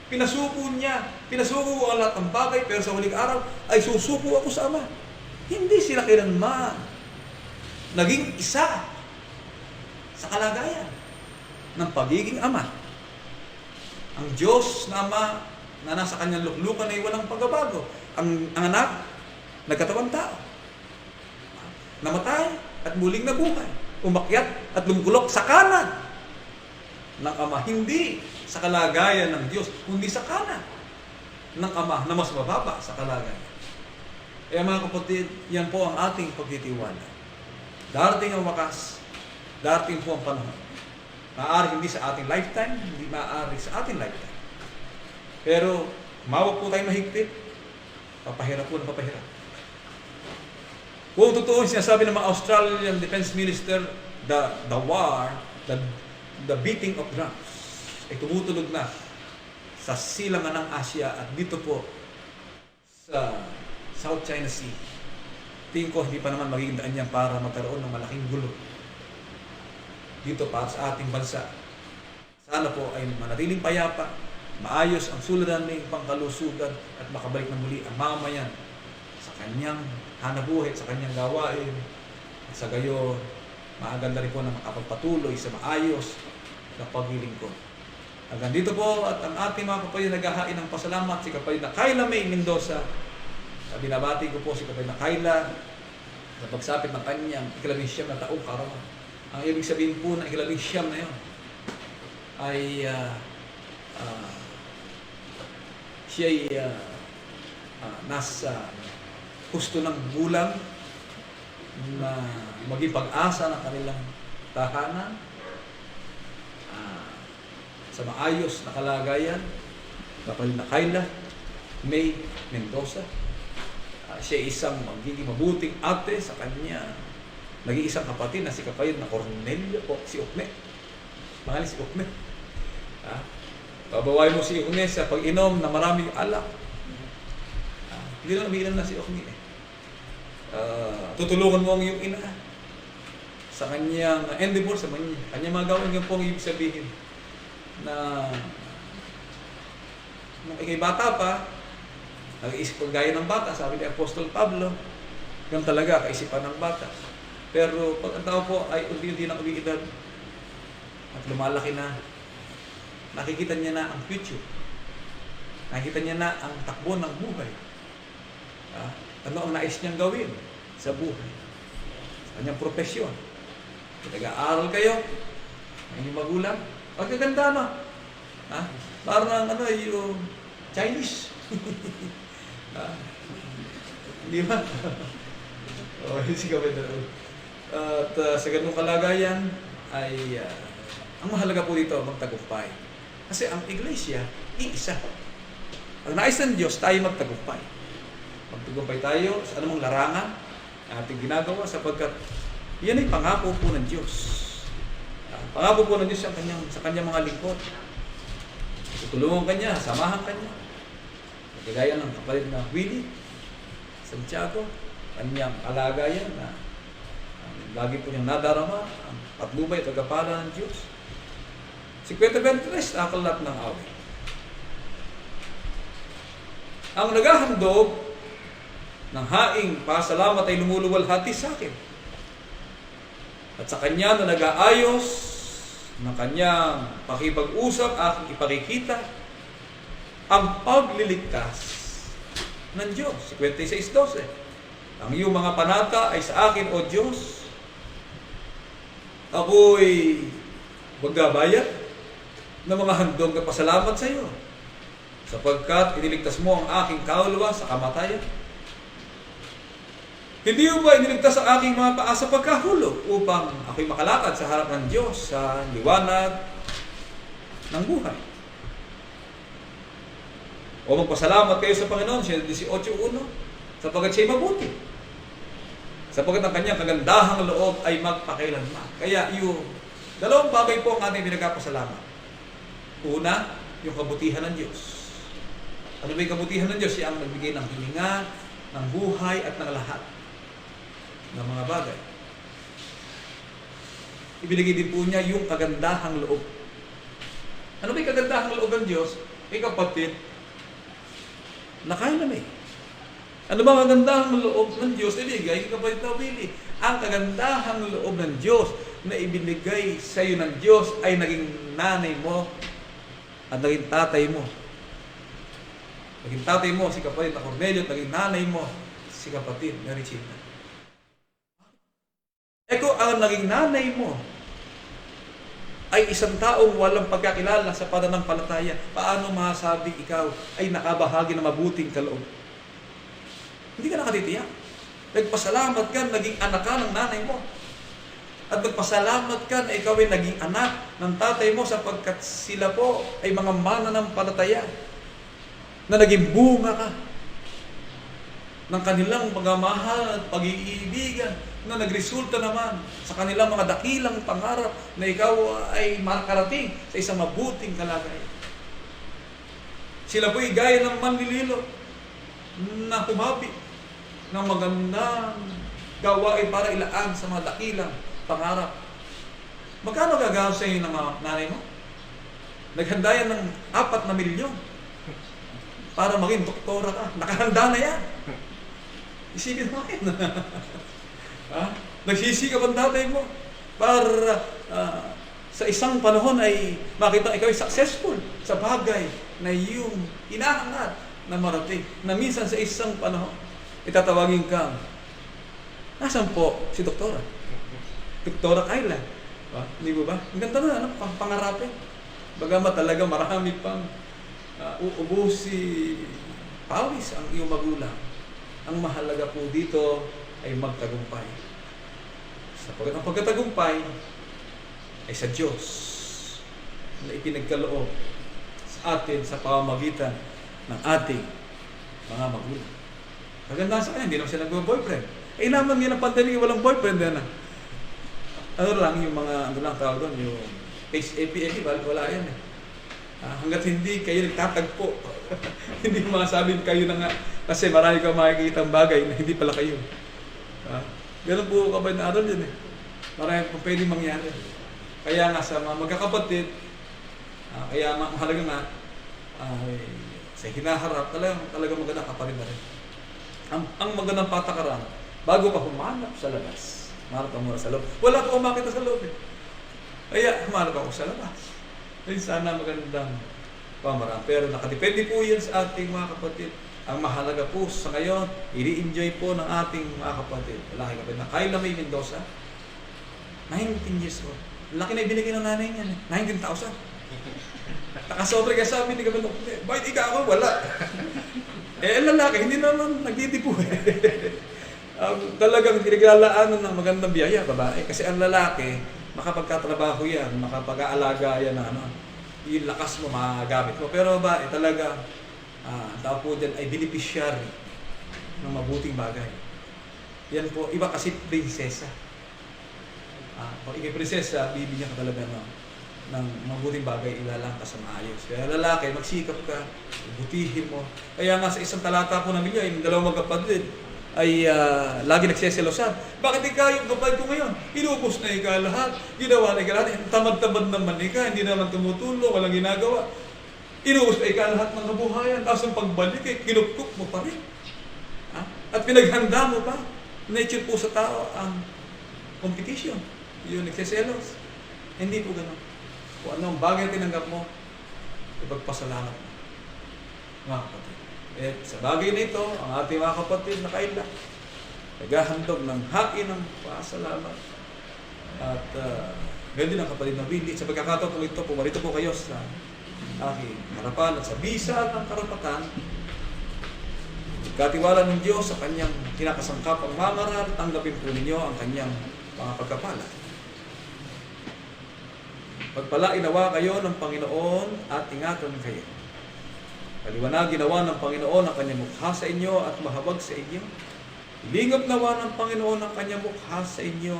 Pinasuko niya. Pinasuko ko ang lahat ng bagay, pero sa huling araw ay susuko ako sa ama. Hindi sila kailanman naging isa sa kalagayan ng pagiging ama. Ang Diyos na ama na nasa kanyang luklukan ay walang pagbabago. Ang anak, nagkatawang tao. Namatay at muling nabuhay. Umakyat at lumulok sa kanan ng ama. Hindi sa kalagayan ng Diyos, kundi sa kanan ng ama na mas mababa sa kalagayan. Kaya mga kapatid, yan po ang ating pagtitiwala. Darating ang wakas, darating po ang panahon. Maaari hindi sa ating lifetime, hindi maaari sa ating lifetime. Pero, mawag po tayo mahigpit, papahirap po na papahirap. Kung totoo sinasabi ng mga Australian Defense Minister, the war, the beating of drums, ay tumutunog na sa silangan ng Asia at dito po sa South China Sea. Tingin ko, hindi pa naman magiging daan yan para magkaroon ng malaking gulo dito para sa ating bansa. Sana po ay manatiling payapa, maayos ang suliraning pangkalusugan at makabalik na muli ang mamayan sa kanyang hanabuhay, sa kanyang gawain. At sa gayon, maaganda rin po na makapagpatuloy sa maayos na paglilingkod. Hanggang dito po at ang ating mga kapatid naghahain ng pasalamat, si kapatid na Kayla May Mendoza. Binabati ko po si kapatid na Kayla sa pagsapit ng kanyang ika-19 na taong kaarawan. Ang ibig sabihin po na ika-19 na yun ay siya'y nasa husto ng gulang na maging pag-asa ng kanilang tahanan sa maayos na kalagayan. Kapatid na Kayla May Mendoza, siya isang magiging mabuting ate sa kanya nag-iisang kapatid na si kapatid na Cornelio o si Ukne. Pangalan si Ukne. Pabawain mo si Ukne sa pag-inom na maraming alak. Hindi na umiinom na si Ukne. tutulungan mo ang iyong ina sa kanyang endeavor, sa kanyang mga gawin. Yung pong ibig sabihin na nung ikay bata pa, nag-iisip ko gaya ng bata, sabi ni Apostol Pablo, ganun talaga, kaisipan ng bata. Pero pag ang tao po ay unti-unti na umiidad at lumalaki na, nakikita niya na ang future. Nakikita niya na ang takbo ng buhay. Ano ang nais niyang gawin sa buhay, sa kanyang profesyon. Nag-aaral kayo, ang inyong magulang, pagkaganda na. Parang yung Chinese. Hindi ba? Sigaw na rin. At sa ganung kalagayan ay ang mahalaga po dito magtagumpay. Kasi ang iglesia, iisa. Ang nais ng Diyos, tayo magtagumpay. Magtagumpay tayo sa anumang larangan na ating ginagawa sapagkat yan ay pangako po ng Diyos. Pangako po ng Diyos sa kanyang mga lingkod. Tutulungan kanya, samahan kanya. Kagaya ng kapatid na Willie Santiago, kanyang kalagayan na lagi po niyang nadarama ang patnubay at tagapala ng Diyos. Si Kwenta 23, akalat ng awit. Ang naghahandog ng haing pasalamat ay lumuluwalhati sa akin. At sa kanya na nag-aayos ng kanyang pakipag-usap, aking ipakikita ang pagliligtas ng Diyos. 56:12. Ang iyong mga panata ay sa akin, O Diyos. Ako'y magbabayad ng mga handog na pasalamat sa iyo, sapagkat iniligtas mo ang aking kaluluwa sa kamatayan. Hindi mo ba iniligtas ang aking mga paa sa pagkahulog upang ako'y makalakad sa harap ng Diyos sa liwanag ng buhay? O magpasalamat kayo sa Panginoon, siya 18:1, sapagkat siya'y mabuti. Sapagkat ang kanyang kagandahang loob ay magpakailanman. Kaya yung dalawang bagay po ang ating pinagpapasalamat. Una, yung kabutihan ng Diyos. Ano ba yung kabutihan ng Diyos? Siya ang nagbigay ng hininga, ng buhay at ng lahat ng mga bagay. Ibinigay din po niya yung kagandahang loob. Ano ba yung kagandahang loob ng Diyos? Kapatid, na kaya na may. Ano ba ang kagandahang loob ng Diyos? Ibigay kapatid na Willie. Ang kagandahang loob ng Diyos na ibinigay sa iyo ng Diyos ay naging nanay mo at naging tatay mo. Naging tatay mo si kapatid na Cornelio at naging nanay mo si kapatid na Richina. Ang naging nanay mo ay isang taong walang pagkakilala sa pananampalataya. Paano masabi ikaw ay nakabahagi ng mabuting kaloob? Hindi ka nakatitiyak. Nagpasalamat ka, naging anak ka ng nanay mo. At nagpasalamat ka na ikaw ay naging anak ng tatay mo sapagkat sila po ay mga mananampalataya na naging bunga ka ng kanilang pagmamahal at pag-iibigan na nagresulta naman sa kanilang mga dakilang pangarap na ikaw ay makarating sa isang mabuting kalagayan. Sila po ay gaya ng manlililo na humabi ng magandang gawain para ilaan sa mga dakilang pangarap. Magkano gagawin sa iyo ng nanay mo? Naghanda yan ng 4 na milyon para maging doktora ka. Nakahanda na yan. Isipin mo yan. Nagsisikap ang tatay mo para sa isang panahon ay makita ikaw ay successful sa bagay na iyong inahangat na marating. Na minsan sa isang panahon, itatawagin ka, nasan po si doktora? Doktora Kayla. Hindi mo ba? Ang ganda na, pangarapin. Bagamat talaga marami pang uubusi pawis ang iyong magulang. Ang mahalaga po dito ay magtagumpay. Sapagkat ang pagkatagumpay ay sa Diyos na ipinagkaloob sa atin sa pamamagitan ng ating mga magulang. Maganda sa kanya, hindi naman siya nag-boyfriend. Naman nga ng pandemic, walang boyfriend yan. Ano lang, yung mga, ano lang tawag doon, yung APA, wala yan eh. Hanggat hindi kayo nagtatagpo, hindi masabing kayo na nga, kasi marami kang makikita ang bagay na hindi pala kayo. Ganun po kabay na aral yun eh. Marami po pwedeng mangyari. Kaya nga sa mga magkakapatid, kaya mahalaga nga, sa hinaharap, talagang maganda kapatid na rin. Ang magandang patakaran, bago pa humanap sa labas, humanap ka muna sa loob. Wala ko makita sa loob eh. Kaya humanap ako sa labas. Then sana magandang pamaraan. Pero nakadepende po yan sa ating mga kapatid. Ang mahalaga po sa ngayon, i-enjoy po ng ating mga kapatid. Laki kapatid na Kyla May Mendoza, 19 years old. Laki na ibinigay ng nanay niya, 19,000. Nakasobre ka sabi ni Gabal, bakit ikaw ako? Wala. Lalaki, hindi naman nagtitipo talagang pinaglalaanan ng magandang biyaya, babae. Kasi ang lalaki, makapagkatrabaho yan, makapag-aalaga yan na yung lakas mo, magamit mo. Pero babae, talaga, tao po dyan ay beneficiary ng mabuting bagay. Yan po, iba kasi prinsesa. Pag ikay prinsesa, bibigyan ka talaga ng mabuting bagay, ilalang ka sa maayos. Kaya lalaki, magsikap ka, butihin mo. Kaya nga sa isang talata po namin yung dalawang magkapatid ay lagi nagseselosan. Bakit ikaw yung kapatid ko ngayon? Inubos na ikaw lahat, ginawa na ikaw lahat, tamad-tamad naman ikaw, hindi naman tumutulong, walang ginagawa. Inubos na ikaw lahat ng kabuhayan, tapos ang pagbalik kinupkup mo pa rin. At pinaghanda mo pa. Nature po sa tao ang competition. Yung nagseselos. Hindi po ganun. Kung anong bagay tinanggap mo, ipagpasalamat mo. Mga kapatid. At sa bagay na ito, ang ating mga kapatid na Kyla, naghahandog ng hain ng pasalamat. At ganoon din ang kapatid na Willie. Sa pagkakataon po ito, pumarito po kayo sa aking harapan at sa bisa ng karapatan, katiwala ng Diyos sa kanyang kinakasangkapang mamaral, tanggapin po ninyo ang kanyang mga pagkapala. Pagpalain nawa kayo ng Panginoon at ingatan kayo. Paliwanag ginawa ng Panginoon ang kanyang mukha sa inyo at mahabag sa inyo. Ilingap nawa ng Panginoon ang kanyang mukha sa inyo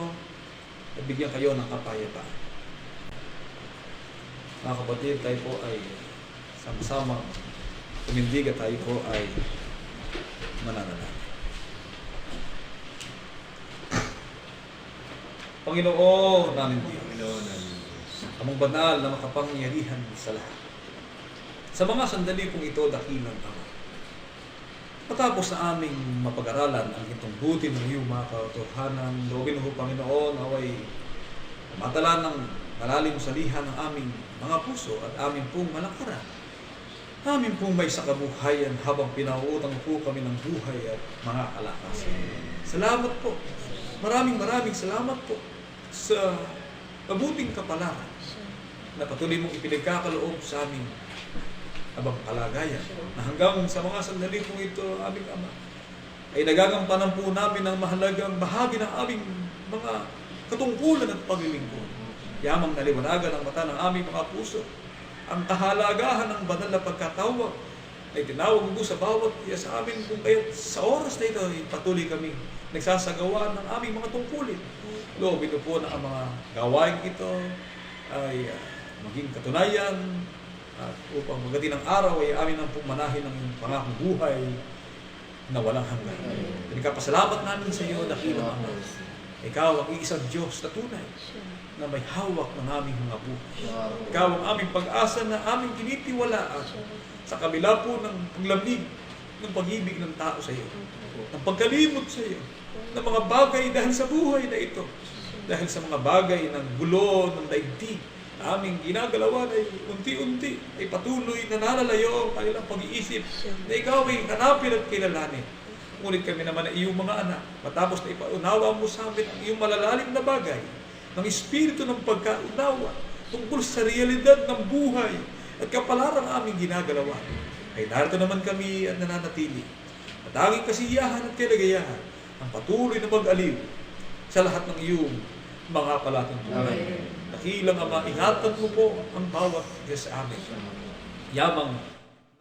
at bigyan kayo ng kapayapaan. Mga kapatid, tayo po ay sama-sama tumindig at tayo po ay mananalangin. Panginoon namin Diyos, among banal na makapangyarihan sa lahat. Sa mga sandali pong ito, dakilang Ama. Matapos na aming mapag-aralan ang itong buti ng iyong mga katotohanan, loobin mo, Panginoon, away matala ng malalim sa liha ng aming mga puso at aming pong malakaran. Amin pong may sakabuhayan habang pinauutang po kami ng buhay at mga kalakasan. Salamat po. Maraming salamat po sa mabuting kapalaran na patuloy mong ipinagkakaloob sa aming abang kalagayan na hanggang sa mga sandali pong ito, aming Ama, ay nagagampanan po namin ang mahalagang bahagi ng aming mga katungkulan at paglilingkod. Yamang naliwanagan ang mata ng aming mga puso, ang kahalagahan ng banal na pagkatawag ay tinawag mo sa bawat iya sa amin kung kaya't sa oras na ito ay patuloy kami nagsasagawa ng aming mga tungkulin. Loobin po na ang mga gawain ito ay maging katunayan at upang magati ng araw ay amin ang pumanahin ng pangakong buhay na walang hanggan. Pinagkapasalamat namin sa iyo, dakilang Ama. Ikaw ang iisang Diyos na tunay na may hawak ng aming mga buhay. Ikaw ang aming pag-asa na aming tinitiwalaan sa kabila po ng paglamig ng pag-ibig ng tao sa iyo, ng pagkalimot sa iyo, ng mga bagay dahil sa buhay na ito, dahil sa mga bagay ng gulo, ng daigdig, aming ginagalawan ay unti-unti ay patuloy na nalalayo ang kanilang pag-iisip na ikaw ay hanapin at kilalanin. Ngunit kami naman ay iyong mga anak, matapos na ipaunawa mo sa amin ang iyong malalalim na bagay, ng espiritu ng pagkaunawa tungkol sa realidad ng buhay at kapalarang aming ginagalawan, ay narito naman kami at nananatili. At aming kasiyahan at kalagayahan ang patuloy na mag-aliw sa lahat ng iyong mga palatuntunan. Dakilang Ama, ingatan mo po ang bawat isa sa amin. Yamang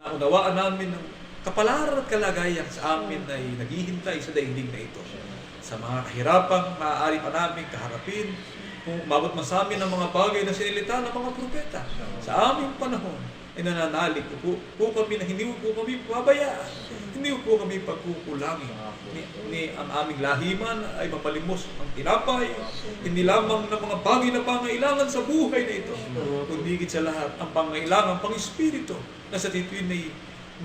naunawaan namin ng kapalaran at kalagayan sa amin ay naghihintay sa daigdig na ito. Sa mga kahirapang maaari pa namin kaharapin, kung umabot man sa amin ang mga bagay na sinilita ng mga propeta sa aming panahon, ay nananalig po kami na hindi po kami pabayaan. Hindi po kami pagkukulangin. Ni ang aming lahiman ay mapalimos ang tinapay, hindi lamang ng mga bagay na pangailangan sa buhay na ito, kundi higit sa lahat ang pangailangan pang espiritu na sa tituin ay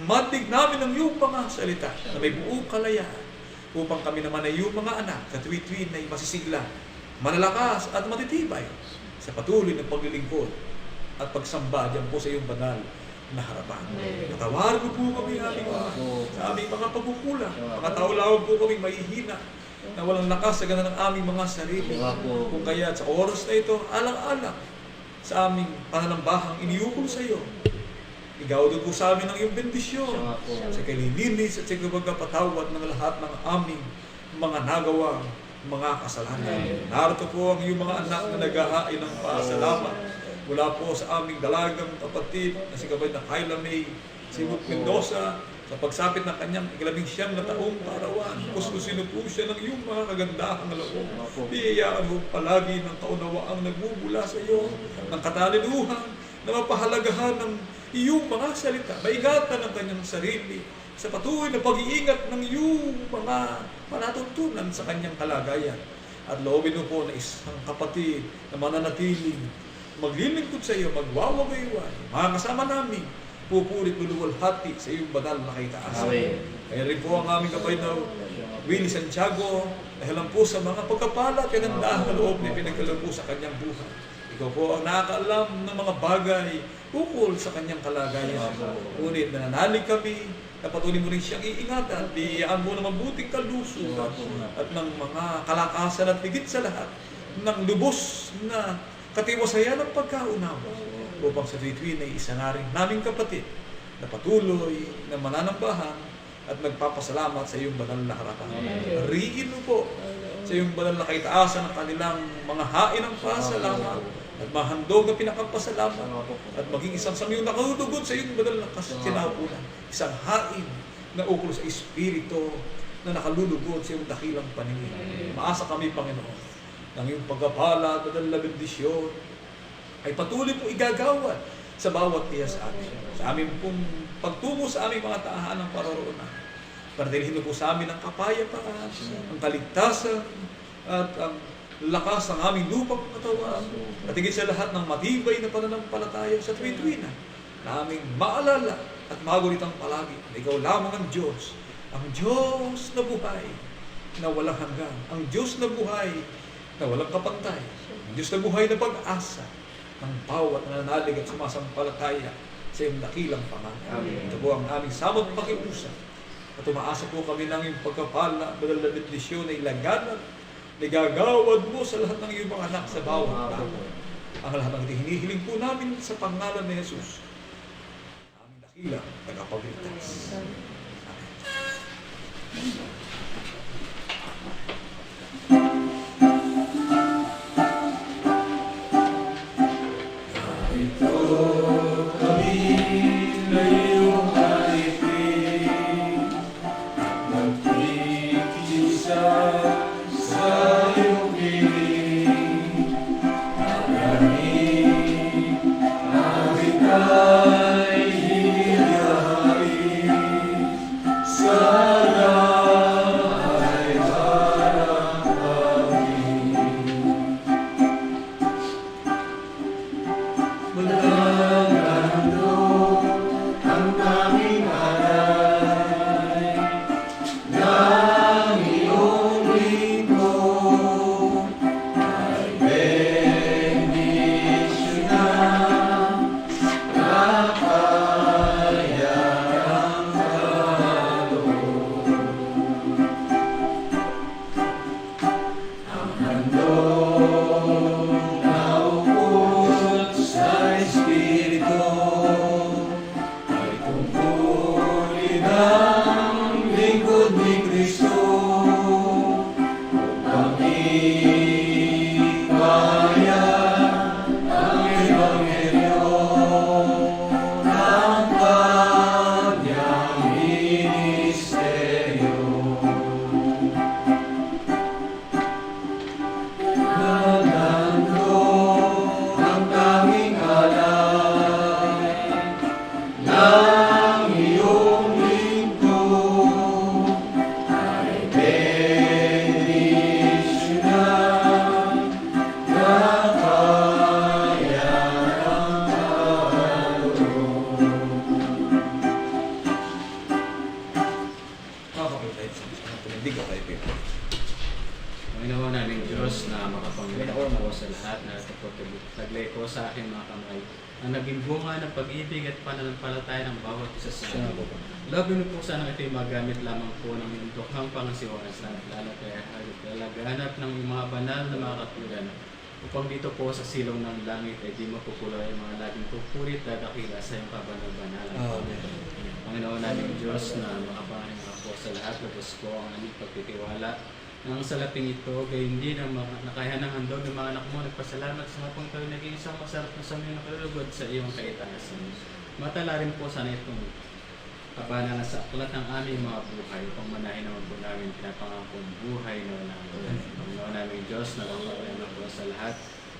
matig namin ang iyong mga salita na may buong kalayaan upang kami naman ay iyong mga anak sa tuwid-tuwid na masisigla, manalakas at matitibay sa patuloy ng paglilingkod at pagsamba diyan po sa iyong banal na harapan. Patawarin mo po kami aming sa aming mga pagkukulang. Mga tao lamang po kami mahihina na walang lakas sa ganda ng aming mga sarili. Kung kaya sa oras na ito, alang-alang sa aming pananambahang iniukol sa iyo. Igaw doon po sa amin ang iyong bendisyon sa kalilinis at sa pagkapatawad ng lahat ng aming mga nagawang mga kasalanan. Narito po ang iyong mga anak na naghahain ng pasalamat mula po sa aming dalagang kapatid na si Kapatid na Kyla May Sibuk Mendoza sa pagsapit ng kanyang 19 na taong kaarawan. Kuskusino po siya ng iyong mga kagandahang loob. Biyayaan mo palagi ng kaunawaang nagmumula sa iyo, ng katalinuhan na mapahalagahan ng iyong mga salita, maingatan ng kanyang sarili sa patuloy na pag-iingat ng iyong mga panatutunan sa kanyang kalagayan. At loobin mo po na isang kapatid na mananatiling maglilingkod sa iyo, magwawagayway, mga kasama namin, pupulit luluwalhati sa iyong banal na kaitaasan. Kaya rin po ang aming kapatid na Willie Santiago, dahil lang po sa mga pagkapala at kagandahan na loob na pinagkalang po sa kanyang buhay. Ikaw po ang nakakaalam ng mga bagay ukol sa kanyang kalagayan. Ngunit nananalig kami na patuloy mo rin siyang iingatan, biyayaan mo ng mabuting kalusugan at ng mga kalakasan at higit sa lahat ng lubos na katiwasayan ng pagkaunawa upang sa tuwid-tuwid ay isa nga rin naming kapatid na patuloy na mananambahan at nagpapasalamat sa iyong banal na harapan. Riin mo po sa iyong banal na kaitaasan ang kanilang mga hain ng pasalamat at mahandog na pinakapasalamat at maging isang samyong nakatutugod sa iyong banal na sinapunan. Isang hain na ukol sa Espiritu na nakalulugod sa iyong dakilang paningin. Maasa kami, Panginoon, ng iyong pagkapala at na bendisyon ay patuloy po igagawad sa bawat iya sa amin. Sa aming pong pagtungo sa aming mga tahanang paroroonan. Pardilhin po sa amin ang kapayapaan, ang kaligtasan, at ang lakas ng aming lupang katawan. At higit sa lahat ng matibay na pananampalataya sa tuwid-tuwid na aming maalala at magulitang palagi na ikaw lamang ang Diyos na buhay na walang hanggan, ang Diyos na buhay na walang kapantay, ang Diyos na buhay na pag-asa ng bawat nananalig at sumasampalataya sa iyong dakilang pangalan. Ito po ang aming samot pakiusap at umaasa po kami ng iyong pagkapala, banal na bendisyon na ilaganap, nagagawad mo sa lahat ng iyong mga anak sa bawat tao. Ang lahat ng hinihiling po namin sa pangalan ni Jesus, aming dakilang tagapagligtas. Amen. Nice. nagleko sa aking mga kamay, ang naging bunga ng pag-ibig at pananampalataya ng bawat isa sa amin. Lobin po sana ito'y magamit lamang po ng dukhang pangasiwanan sa laganap ng mga banal na mga katulad upang dito po sa silong ng langit ay di mapupuloy ang mga laging pupurit dadakila sa iyong kabanal-banalan. Panginoon namin Diyos na makapanganin mga po sa lahat, lubos ko ang aming pagtitiwala nang sa laping ito, gayon din ang nakayahan ng handog ng mga anak mo, nagpasalamat sa mga pangkaroon naging isang masarap na sa mga nakalulugod sa iyong kaitaasan. Matala rin po sana itong kabanalan sa aklat ng aming mga buhay upang manahin naman po namin pinapangakong buhay na walang hanggan. Panginoon namin Diyos, nagpapalayan po sa lahat.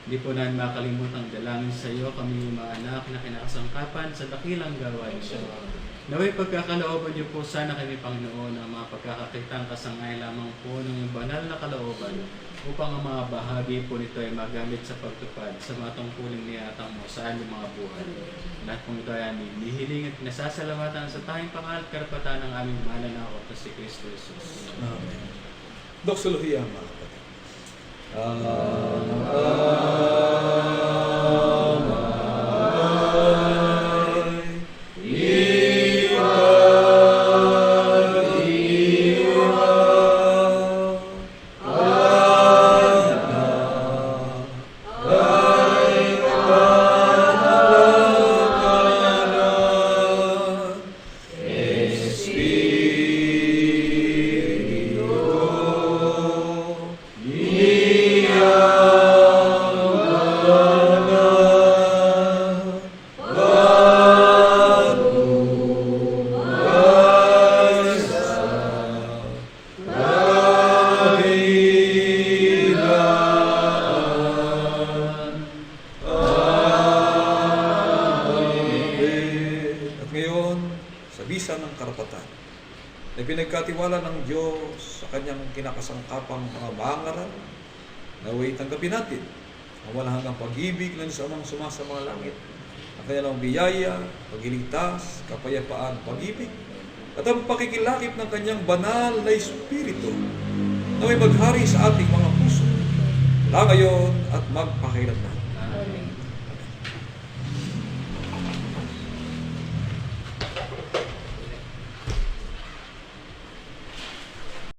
Hindi po namin makalimutan dalangin sa iyo kami yung mga anak na kinakasangkapan sa dakilang gawain siya. Naway pagkakalooban niyo po sana kami, Panginoon, ang mga pagkakakitang kasangay lamang po ng iyong banal na kalooban upang ang mga bahagi po nito ay magamit sa pagtupad sa mga tungkuling niyatang mo sa aming mga buhay. Lahat pong ito ay aming nihiling at nasasalamatan sa tayong pangalan at karapatan ng aming mahal na ako na si Kristo Jesus. Amen. Doxology mga kapatid. Ng karapatan na pinagkatiwala ng Diyos sa kanyang kinakasangkapang mga bangaran, naway tanggapin natin ang walang hanggang pag-ibig ng samang sumasa mga langit, ang kanyang biyaya, pagliligtas, kapayapaan, pag-ibig, at ang pakikilakip ng kanyang banal na Espiritu na may maghari sa ating mga puso, mula ngayon at magpakailanman.